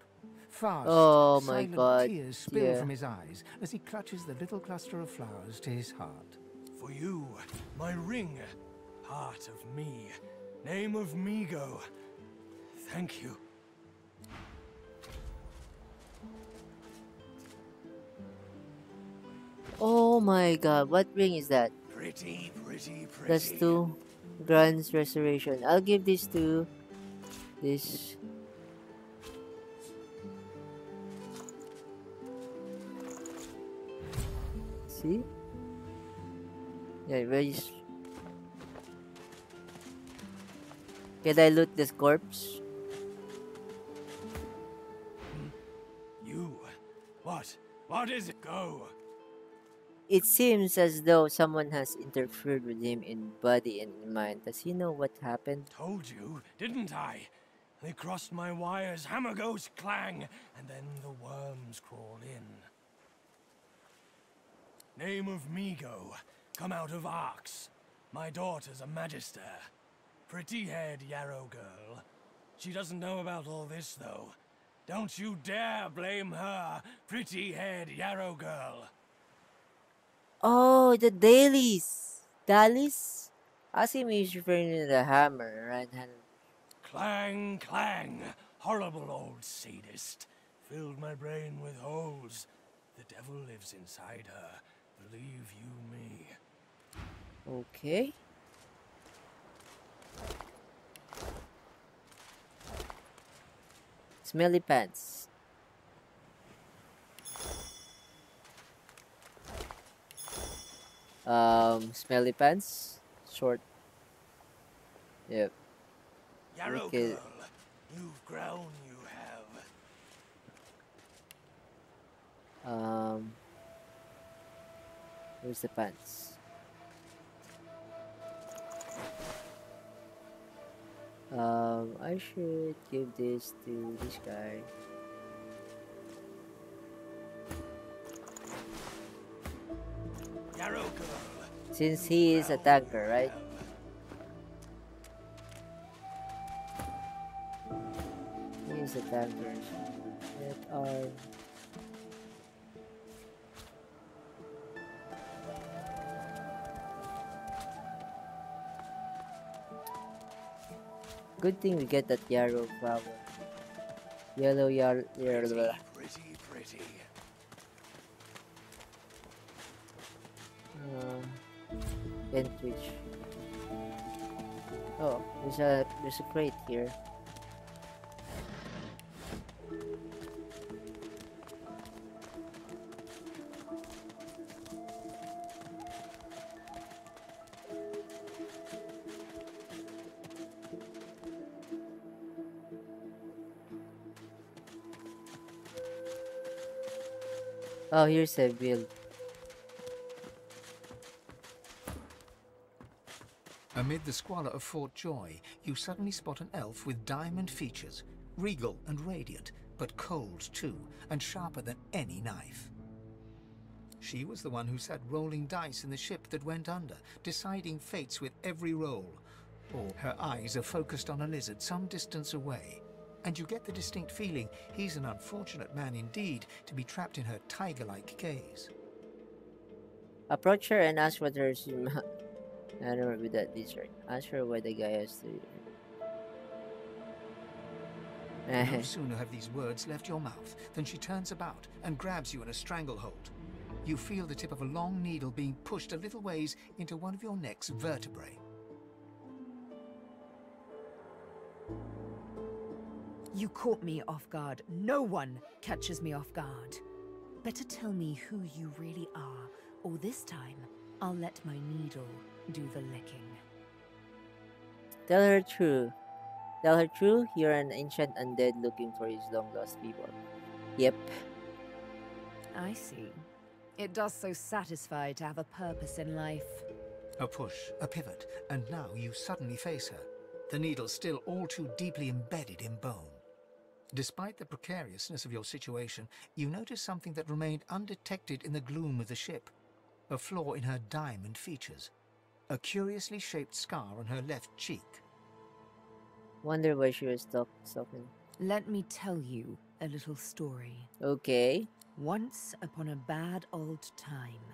Fast, oh my silent God. tears spill from his eyes as he clutches the little cluster of flowers to his heart. For you, my ring, part of me, name of Migo. Thank you. Oh my God, what ring is that? Pretty. That's to Grand's restoration. I'll give this to this. See? Yeah, very. Can I loot this corpse? You. What is it? Go. It seems as though someone has interfered with him in body and in mind. Does he know what happened? Told you, didn't I? They crossed my wires, hammer goes clang, and then the worms crawl in. Name of Migo, come out of Arx. My daughter's a magister. Pretty-haired yarrow girl. She doesn't know about all this, though. Don't you dare blame her, pretty-haired yarrow girl. Oh, the dailies. Dailies? Ask him if he's referring to the hammer, right hand. Clang, clang. Horrible old sadist. Filled my brain with holes. The devil lives inside her. Believe you me. Okay. Smelly pants. Smelly pants. Short. Yep. Yarrow Okay. girl, you've grown, you have. Where's the pants? I should give this to this guy. Yarrow girl. Since he is a tanker, right? He is a tanker. That are good thing we get that yarrow flower. Yellow, yellow, Pretty, yellow. pretty, pretty. Can't reach. Oh, there's a crate here. Oh, here's a bill. Amid the squalor of Fort Joy, you suddenly spot an elf with diamond features, regal and radiant, but cold too, and sharper than any knife. She was the one who sat rolling dice in the ship that went under, deciding fates with every roll. Or her eyes are focused on a lizard some distance away, and you get the distinct feeling he's an unfortunate man indeed to be trapped in her tiger-like gaze. Approach her and ask what her I don't remember that lizard. Ask her why the guy has to. No sooner have these words left your mouth than she turns about and grabs you in a stranglehold. You feel the tip of a long needle being pushed a little ways into one of your neck's vertebrae. You caught me off guard. No one catches me off guard. Better tell me who you really are, or this time, I'll let my needle do the licking. Tell her true. Tell her true. You're an ancient undead looking for his long-lost people. Yep. I see. It does so satisfy to have a purpose in life. A push, a pivot, and now you suddenly face her, the needle still all too deeply embedded in bone. Despite the precariousness of your situation, you notice something that remained undetected in the gloom of the ship. A flaw in her diamond features. A curiously shaped scar on her left cheek. Wonder why she was talking. Let me tell you a little story. Okay. Once upon a bad old time,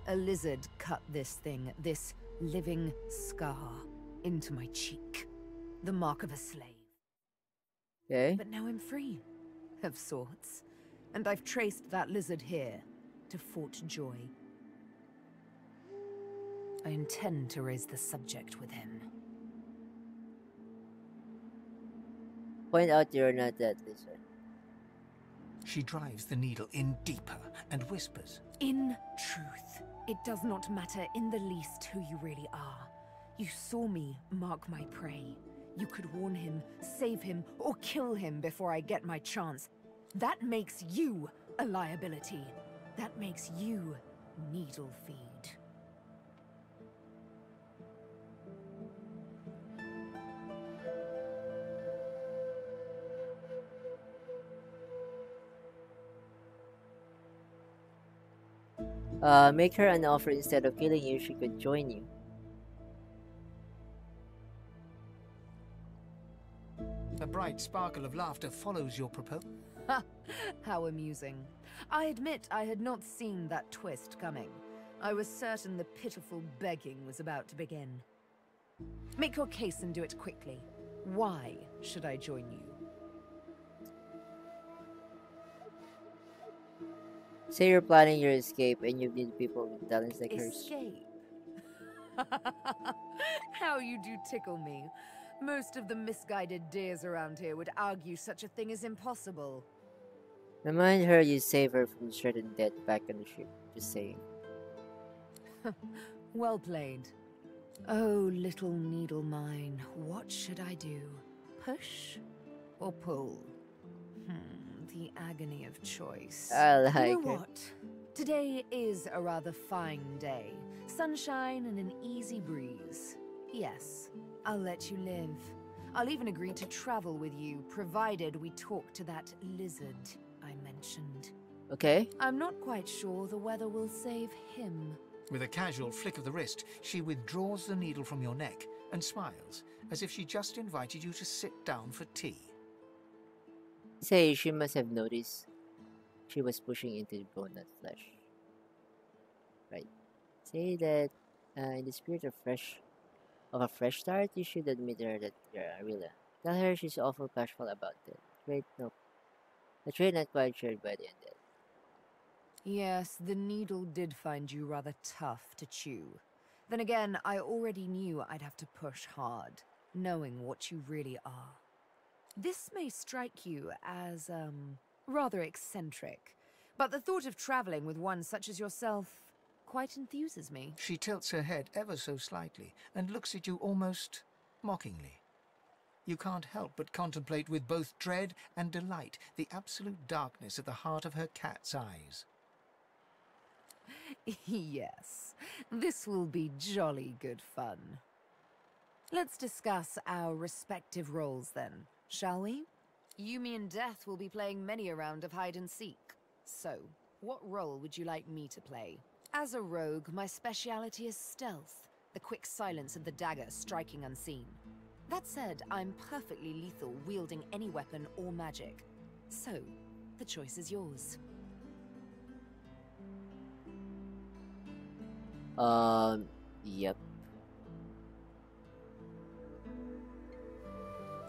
a lizard cut this thing, this living scar, into my cheek. The mark of a slave. Okay. But now I'm free, of sorts. And I've traced that lizard here, to Fort Joy. I intend to raise the subject with him. Point out you're not that lizard. She drives the needle in deeper and whispers. In truth, it does not matter in the least who you really are. You saw me mark my prey. You could warn him, save him, or kill him before I get my chance. That makes you a liability. That makes you needle feed. Make her an offer instead of killing you. She could join you. A bright sparkle of laughter follows your proposal. Ha! How amusing. I admit I had not seen that twist coming. I was certain the pitiful begging was about to begin. Make your case and do it quickly. Why should I join you? Say you're planning your escape and you need people with talents like hers. Escape? How you do tickle me. Most of the misguided deers around here would argue such a thing is impossible. Remind her you save her from certain death back on the ship. Just saying. Well played. Oh, little needle mine, what should I do? Push or pull? The agony of choice. I like You know it. what? Today is a rather fine day. Sunshine and an easy breeze. Yes, I'll let you live. I'll even agree to travel with you, provided we talk to that lizard I mentioned. Okay. I'm not quite sure the weather will save him. With a casual flick of the wrist, she withdraws the needle from your neck and smiles, as if she just invited you to sit down for tea. Say she must have noticed she was pushing into the bone, not flesh. Right. Say that in the spirit of a fresh start, you should admit her that you're a real. Tell her she's awful casual about it. Great, no. A trait not quite shared by the undead. Yes, the needle did find you rather tough to chew. Then again, I already knew I'd have to push hard, knowing what you really are. This may strike you as, rather eccentric, but the thought of traveling with one such as yourself quite enthuses me. She tilts her head ever so slightly and looks at you almost mockingly. You can't help but contemplate with both dread and delight the absolute darkness at the heart of her cat's eyes. Yes, this will be jolly good fun. Let's discuss our respective roles then, shall we? You, me, and Death will be playing many a round of hide and seek. So, what role would you like me to play? As a rogue, my speciality is stealth, the quick silence of the dagger striking unseen. That said, I'm perfectly lethal wielding any weapon or magic. So, the choice is yours. Yep.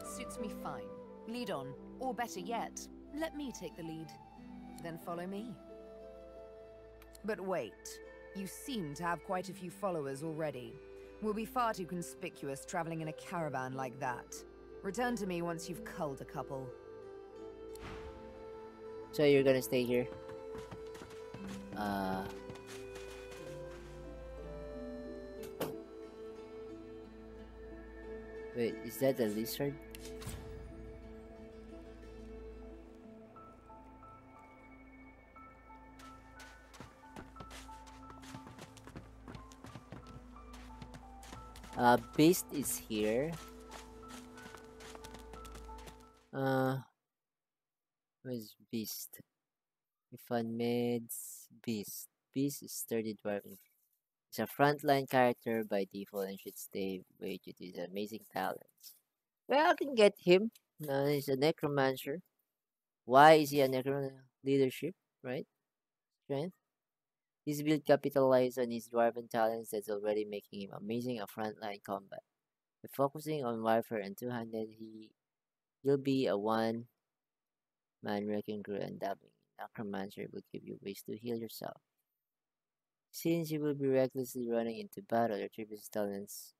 Suits me fine. Lead on, or better yet, let me take the lead. Then follow me. But wait, you seem to have quite a few followers already. We'll be far too conspicuous traveling in a caravan like that. Return to me once you've culled a couple. So you're gonna stay here? Wait, is that a lizard? Beast is here. Where's Beast? We found meds. Beast. Beast is sturdy dwarf. He's a frontline character by default and should stay away due to his amazing talents. Well, I can get him. He's a necromancer. Why is he a necromancer? Leadership, right? Strength. His build capitalizes on his dwarven talents that's already making him amazing at frontline combat. By focusing on warfare and two-handed, he'll be a one-man wrecking crew, and dabbling in necromancer will give you ways to heal yourself. Since you will be recklessly running into battle, your previous talents.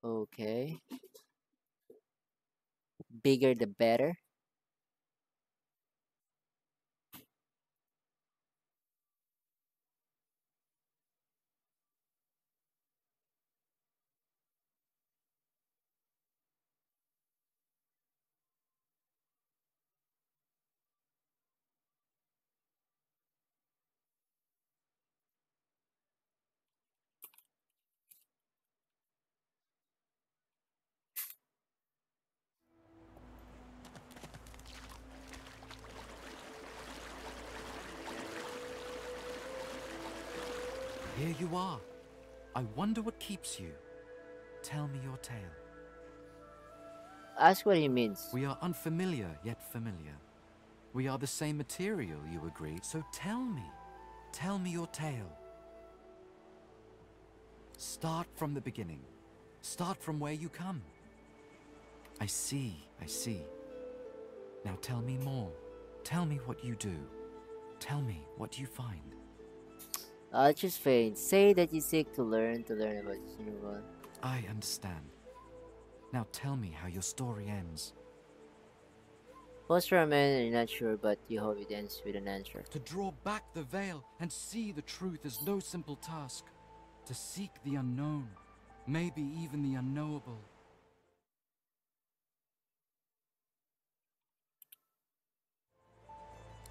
Okay. Bigger the better. Here you are. I wonder what keeps you. Tell me your tale. Ask what he means. We are unfamiliar, yet familiar. We are the same material, you agree. So tell me. Tell me your tale. Start from the beginning. Start from where you come. I see, I see. Now tell me more. Tell me what you do. Tell me what you find. Just faint. Say that you seek to learn about this new world. I understand. Now tell me how your story ends. Most for a man, you're not sure, but you hope it ends with an answer. To draw back the veil and see the truth is no simple task. To seek the unknown, maybe even the unknowable.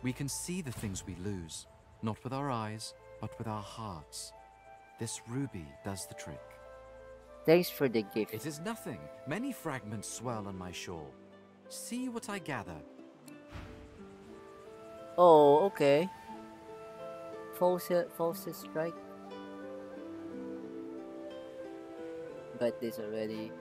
We can see the things we lose, not with our eyes, but with our hearts. This ruby does the trick. Thanks for the gift. It is nothing. Many fragments swirl on my shore. See what I gather. Oh, okay. False strike. But this already.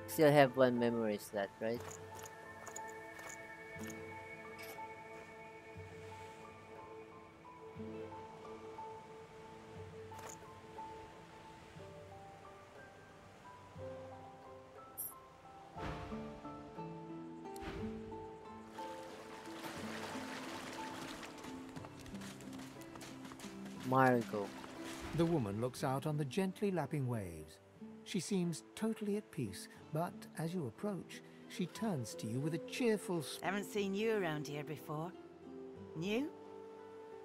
Still have one memory slot, right? Margot. The woman looks out on the gently lapping waves. She seems totally at peace, but as you approach, she turns to you with a cheerful Haven't seen you around here before. New?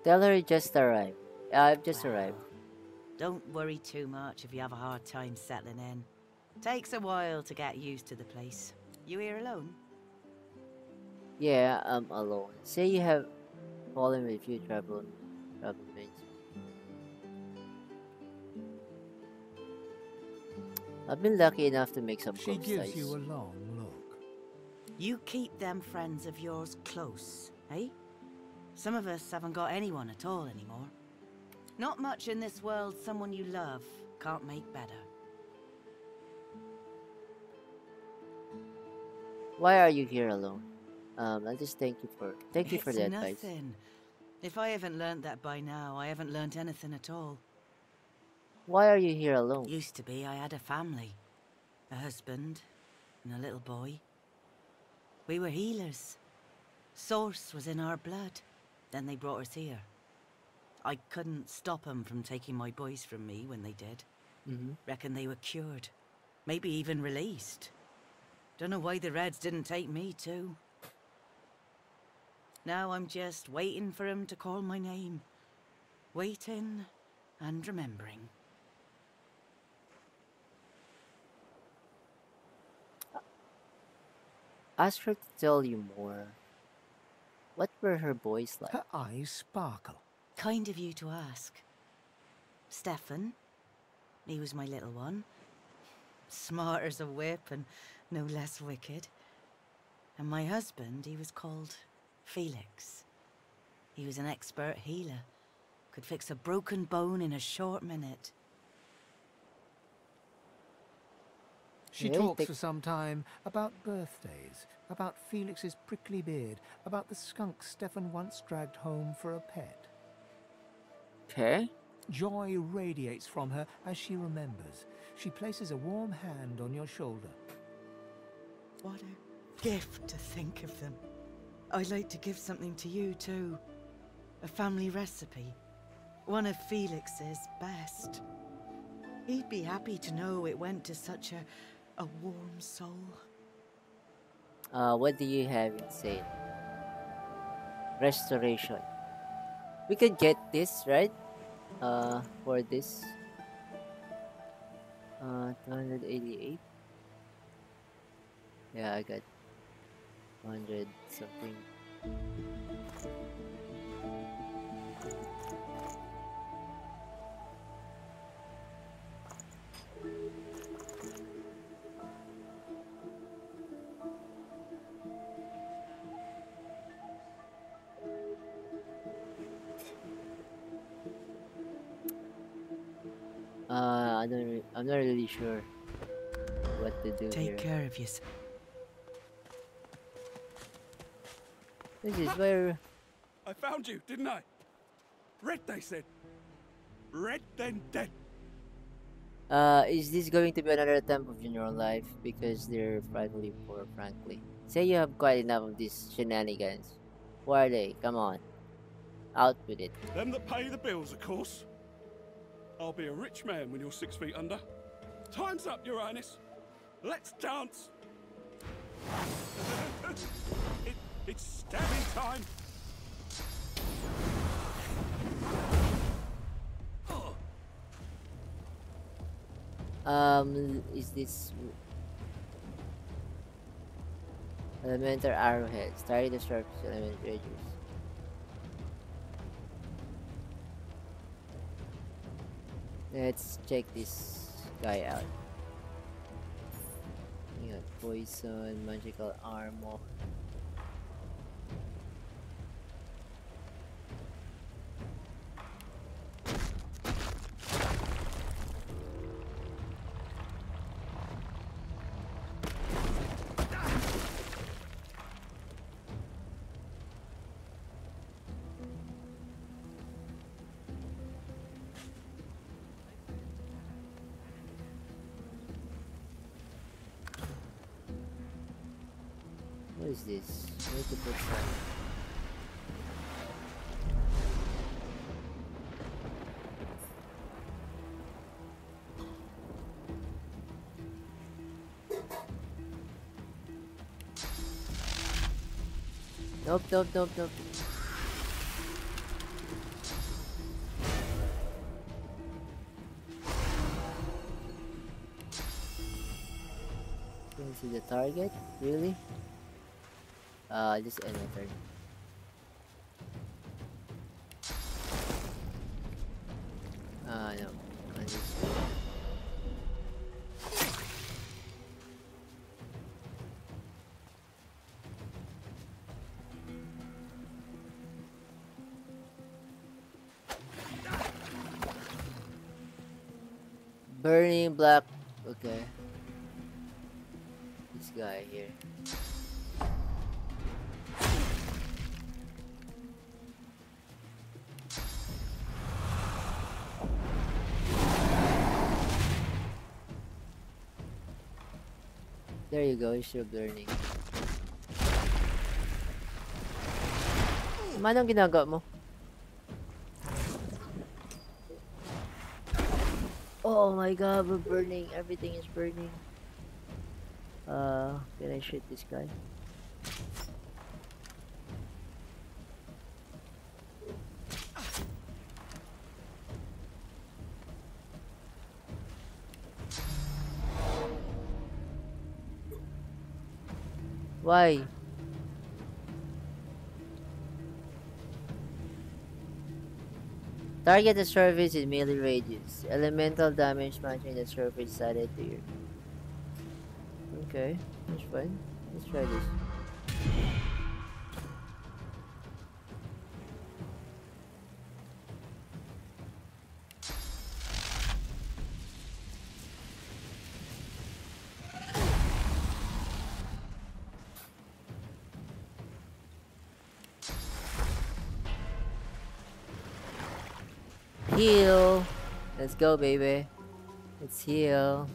Tell her you just arrived. I've just Well, arrived. Don't worry too much if you have a hard time settling in. Takes a while to get used to the place. You here alone? Yeah, I'm alone. Say you have fallen with a few trouble mates. I've been lucky enough to make some She close gives ties. you a long look. You keep them friends of yours close, eh? Some of us haven't got anyone at all anymore. Not much in this world someone you love can't make better. Why are you here alone? I just thank you for the advice. Nothing. If I haven't learnt that by now, I haven't learnt anything at all. Why are you here alone? Used to be I had a family. A husband and a little boy. We were healers. Source was in our blood. Then they brought us here. I couldn't stop them from taking my boys from me when they did. Reckon they were cured. Maybe even released. Don't know why the Reds didn't take me too. Now I'm just waiting for him to call my name. Waiting and remembering. Ask her to tell you more. What were her boys like? Her eyes sparkle. Kind of you to ask. Stefan, he was my little one. Smart as a whip and no less wicked. And my husband, he was called Felix. He was an expert healer. Could fix a broken bone in a short minute. She talks for some time about birthdays, about Felix's prickly beard, about the skunk Stefan once dragged home for a pet. Okay. Joy radiates from her as she remembers. She places a warm hand on your shoulder. What a gift to think of them. I'd like to give something to you too. A family recipe. One of Felix's best. He'd be happy to know it went to such a warm soul. What do you have in say? Restoration. We could get this, right? For this. 288. Yeah, I got 100 something. I'm not really sure what to do here. Take care of yourself. This is where... I found you, didn't I? Red, they said. Red, then dead. Is this going to be another attempt of your life? Because they're frightfully poor, frankly. Say you have quite enough of these shenanigans. Who are they? Come on. Out with it. Them that pay the bills, of course. I'll be a rich man when you're 6 feet under. Time's up, Your Highness. Let's dance. It's stabbing time. Is this elemental arrowheads? Target the sharp element edges. Let's check this guy out. You got poison, magical armor. What is this? Where to put that? Nope, nope, nope, nope. Can you see the target? Really? Just end my turn. No. I just... Burning black. Okay. This guy here. There you go, issue of learning. Manong ginagawa mo? Oh my god, we're burning. Everything is burning. Can I shoot this guy? Why? Target the surface in melee radius. Elemental damage matching the surface sided to you. Okay, that's fine. Let's try this. Heal. Let's go, baby. Let's heal.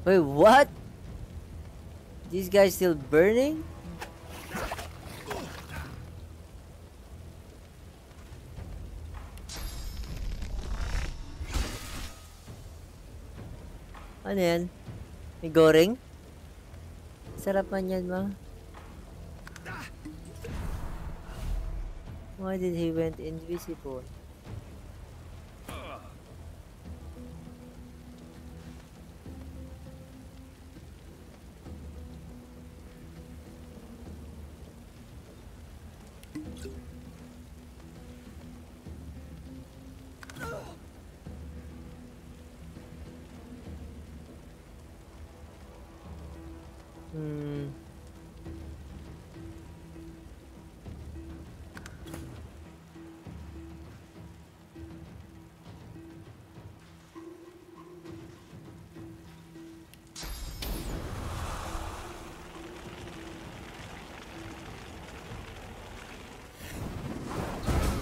Wait, what? These guys still burning? Ano yan? May goreng? Sarap man yan, ma. Why did he went invisible?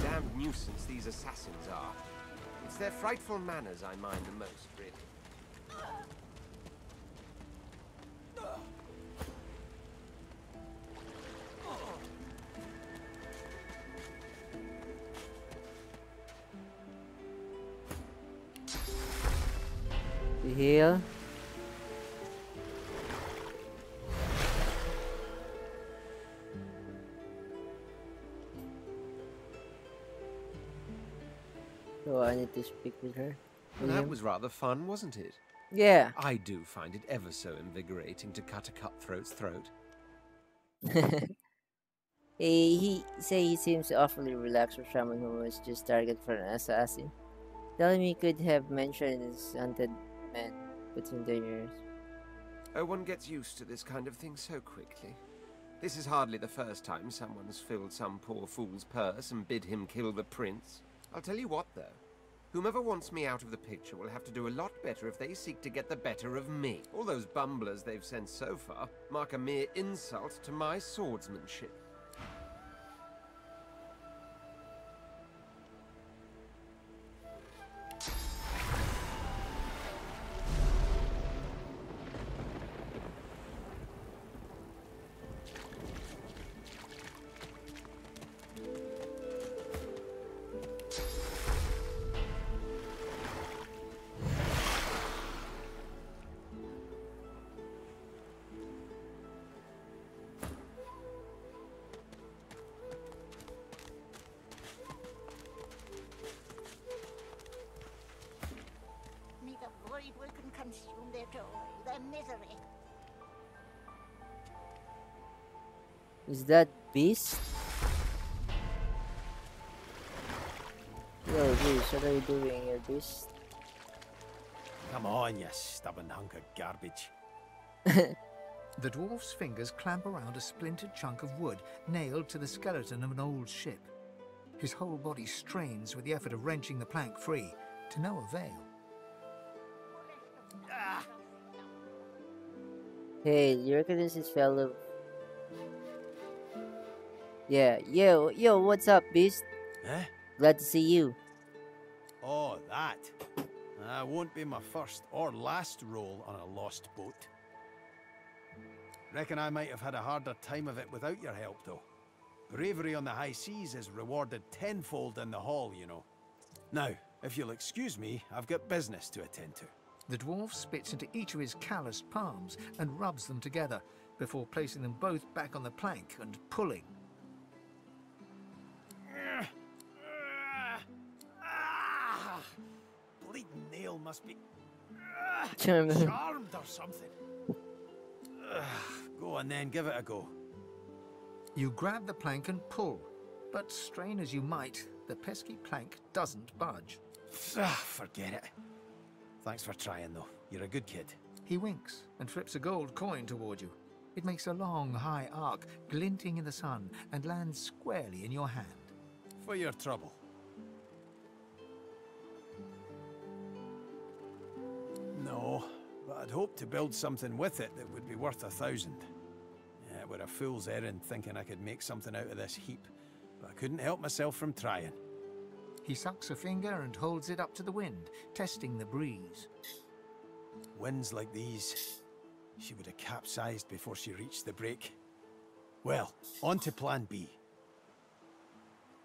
Damned nuisance these assassins are. It's their frightful manners I mind the most, really. You heal. So I need to speak with her. Well, that was rather fun, wasn't it? Yeah. I do find it ever so invigorating to cut a cutthroat's throat. He seems awfully relaxed for someone who was just target for an assassin. Telling me he could have mentioned his hunted man puts him dangerous. Oh, one gets used to this kind of thing so quickly. This is hardly the first time someone's filled some poor fool's purse and bid him kill the prince. I'll tell you what, though. Whomever wants me out of the picture will have to do a lot better if they seek to get the better of me. All those bumblers they've sent so far mark a mere insult to my swordsmanship. May the void will consume their joy, their misery. Is that Beast? Yo, Beast, what are you doing here, Beast? Come on, you stubborn hunk of garbage. The dwarf's fingers clamp around a splintered chunk of wood nailed to the skeleton of an old ship. His whole body strains with the effort of wrenching the plank free, to no avail. Hey, you recognize this fellow? Yeah, yo, what's up, Beast? Eh? Glad to see you. Oh, that. Won't be my first or last roll on a lost boat. Reckon I might have had a harder time of it without your help, though. Bravery on the high seas is rewarded tenfold in the hall, you know. Now, if you'll excuse me, I've got business to attend to. The dwarf spits into each of his calloused palms and rubs them together before placing them both back on the plank and pulling. Bleeding nail must be Charmed. charmed or something. Go on then, give it a go. You grab the plank and pull, but strain as you might, the pesky plank doesn't budge. Forget it. Thanks for trying, though. You're a good kid. He winks and flips a gold coin toward you. It makes a long, high arc, glinting in the sun, and lands squarely in your hand. For your trouble. No, but I'd hoped to build something with it that would be worth 1,000. Yeah, it were a fool's errand thinking I could make something out of this heap, but I couldn't help myself from trying. He sucks a finger and holds it up to the wind, testing the breeze. Winds like these, she would have capsized before she reached the break. Well, on to plan B.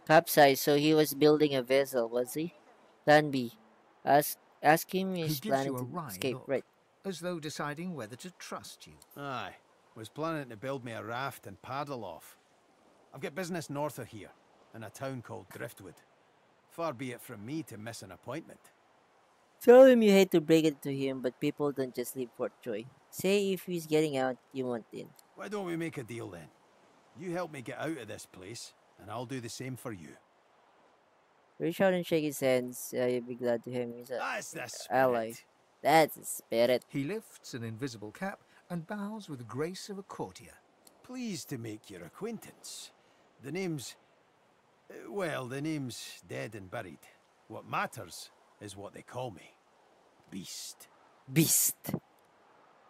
Capsized, so he was building a vessel, was he? Plan B. Ask him He he's gives planning you a to wry escape, look, right? as though deciding whether to trust you. Aye, was planning to build me a raft and paddle off. I've got business north of here, in a town called Driftwood. Far be it from me to miss an appointment. Tell him you hate to break it to him, but people don't just leave for joy. Say if he's getting out, you want in. Why don't we make a deal then? You help me get out of this place, and I'll do the same for you. Reach out and shake his hands. You'll be glad to him. He's That's the a spirit. ally. That's the spirit. He lifts an invisible cap and bows with the grace of a courtier. Pleased to make your acquaintance. The name's... well, the name's dead and buried. What matters is what they call me. Beast. Beast.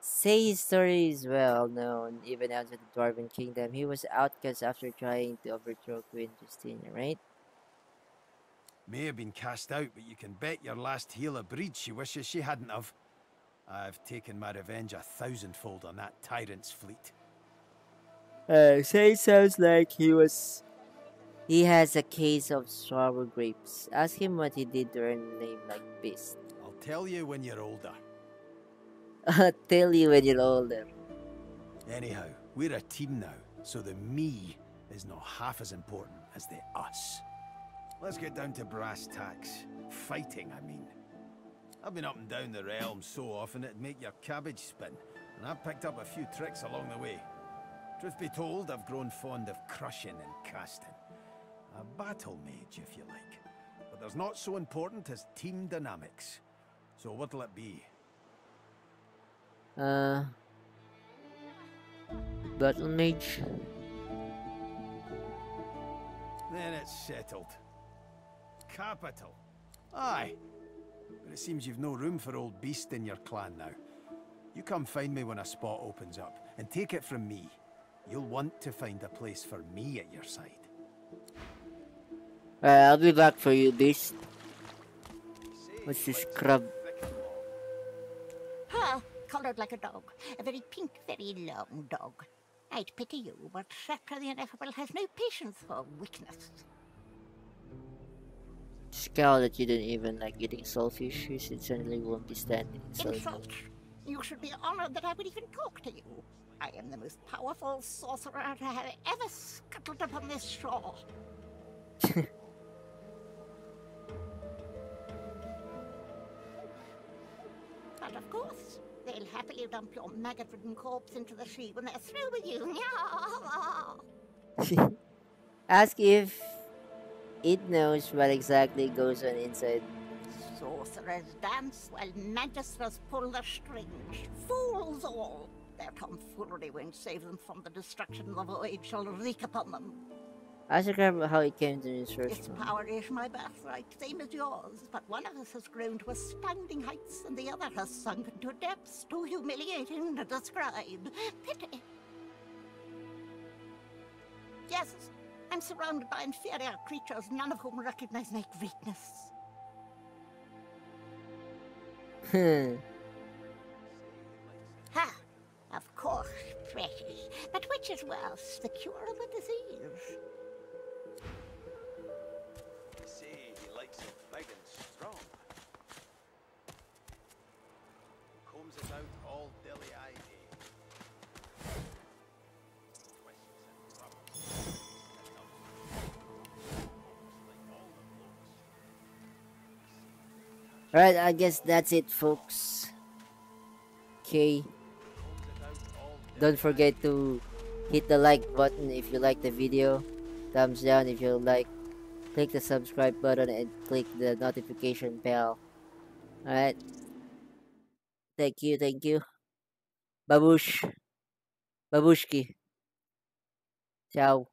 Say his story is well known, even outside the Dwarven Kingdom. He was outcast after trying to overthrow Queen Justina, right? May have been cast out, but you can bet your last heel of breed she wishes she hadn't have. I've taken my revenge 1,000-fold on that tyrant's fleet. Say it sounds like he has a case of sour grapes. Ask him what he did to earn a name like Beast. I'll tell you when you're older. I'll tell you when you're older. Anyhow, we're a team now, so the me is not half as important as the us. Let's get down to brass tacks. Fighting, I mean. I've been up and down the realm so often it'd make your cabbage spin, and I've picked up a few tricks along the way. Truth be told, I've grown fond of crushing and casting. A battle mage, if you like. But there's not so important as team dynamics. So what'll it be? Battle mage. Then it's settled. Capital. Aye. But it seems you've no room for old beast in your clan now. You come find me when a spot opens up, and take it from me. You'll want to find a place for me at your side. I'll be back for you, beast. What's this scrub? Ah, coloured like a dog. A very pink, very long dog. I'd pity you, but Shepard the Ineffable has no patience for weakness. Scowl that you didn't even like eating saltfish. You certainly won't be standing inside. Insult! You should be honoured that I would even talk to you. I am the most powerful sorcerer to have ever scuttled upon this shore. But of course, they'll happily dump your maggot-ridden corpse into the sea when they're through with you. Ask if it knows what exactly goes on inside. Sorcerers dance while magisters pull the strings. Fools all! Their tomfoolery won't save them from the destruction the void shall wreak upon them. Ask the crab how it came to this first This one. power is my birthright, same as yours, but one of us has grown to astounding heights and the other has sunk into depths too humiliating to describe. Pity. Yes, I'm surrounded by inferior creatures, none of whom recognize my greatness. Ha! Of course, precious. But which is worse, the cure or the disease? Say he likes it big and strong. Combs it out all dilly-eyed. Alright, I guess that's it, folks. Okay. Don't forget to hit the like button if you like the video. Thumbs down if you like. Click the subscribe button and click the notification bell. Alright. Thank you, thank you. Babush. Babushki. Ciao.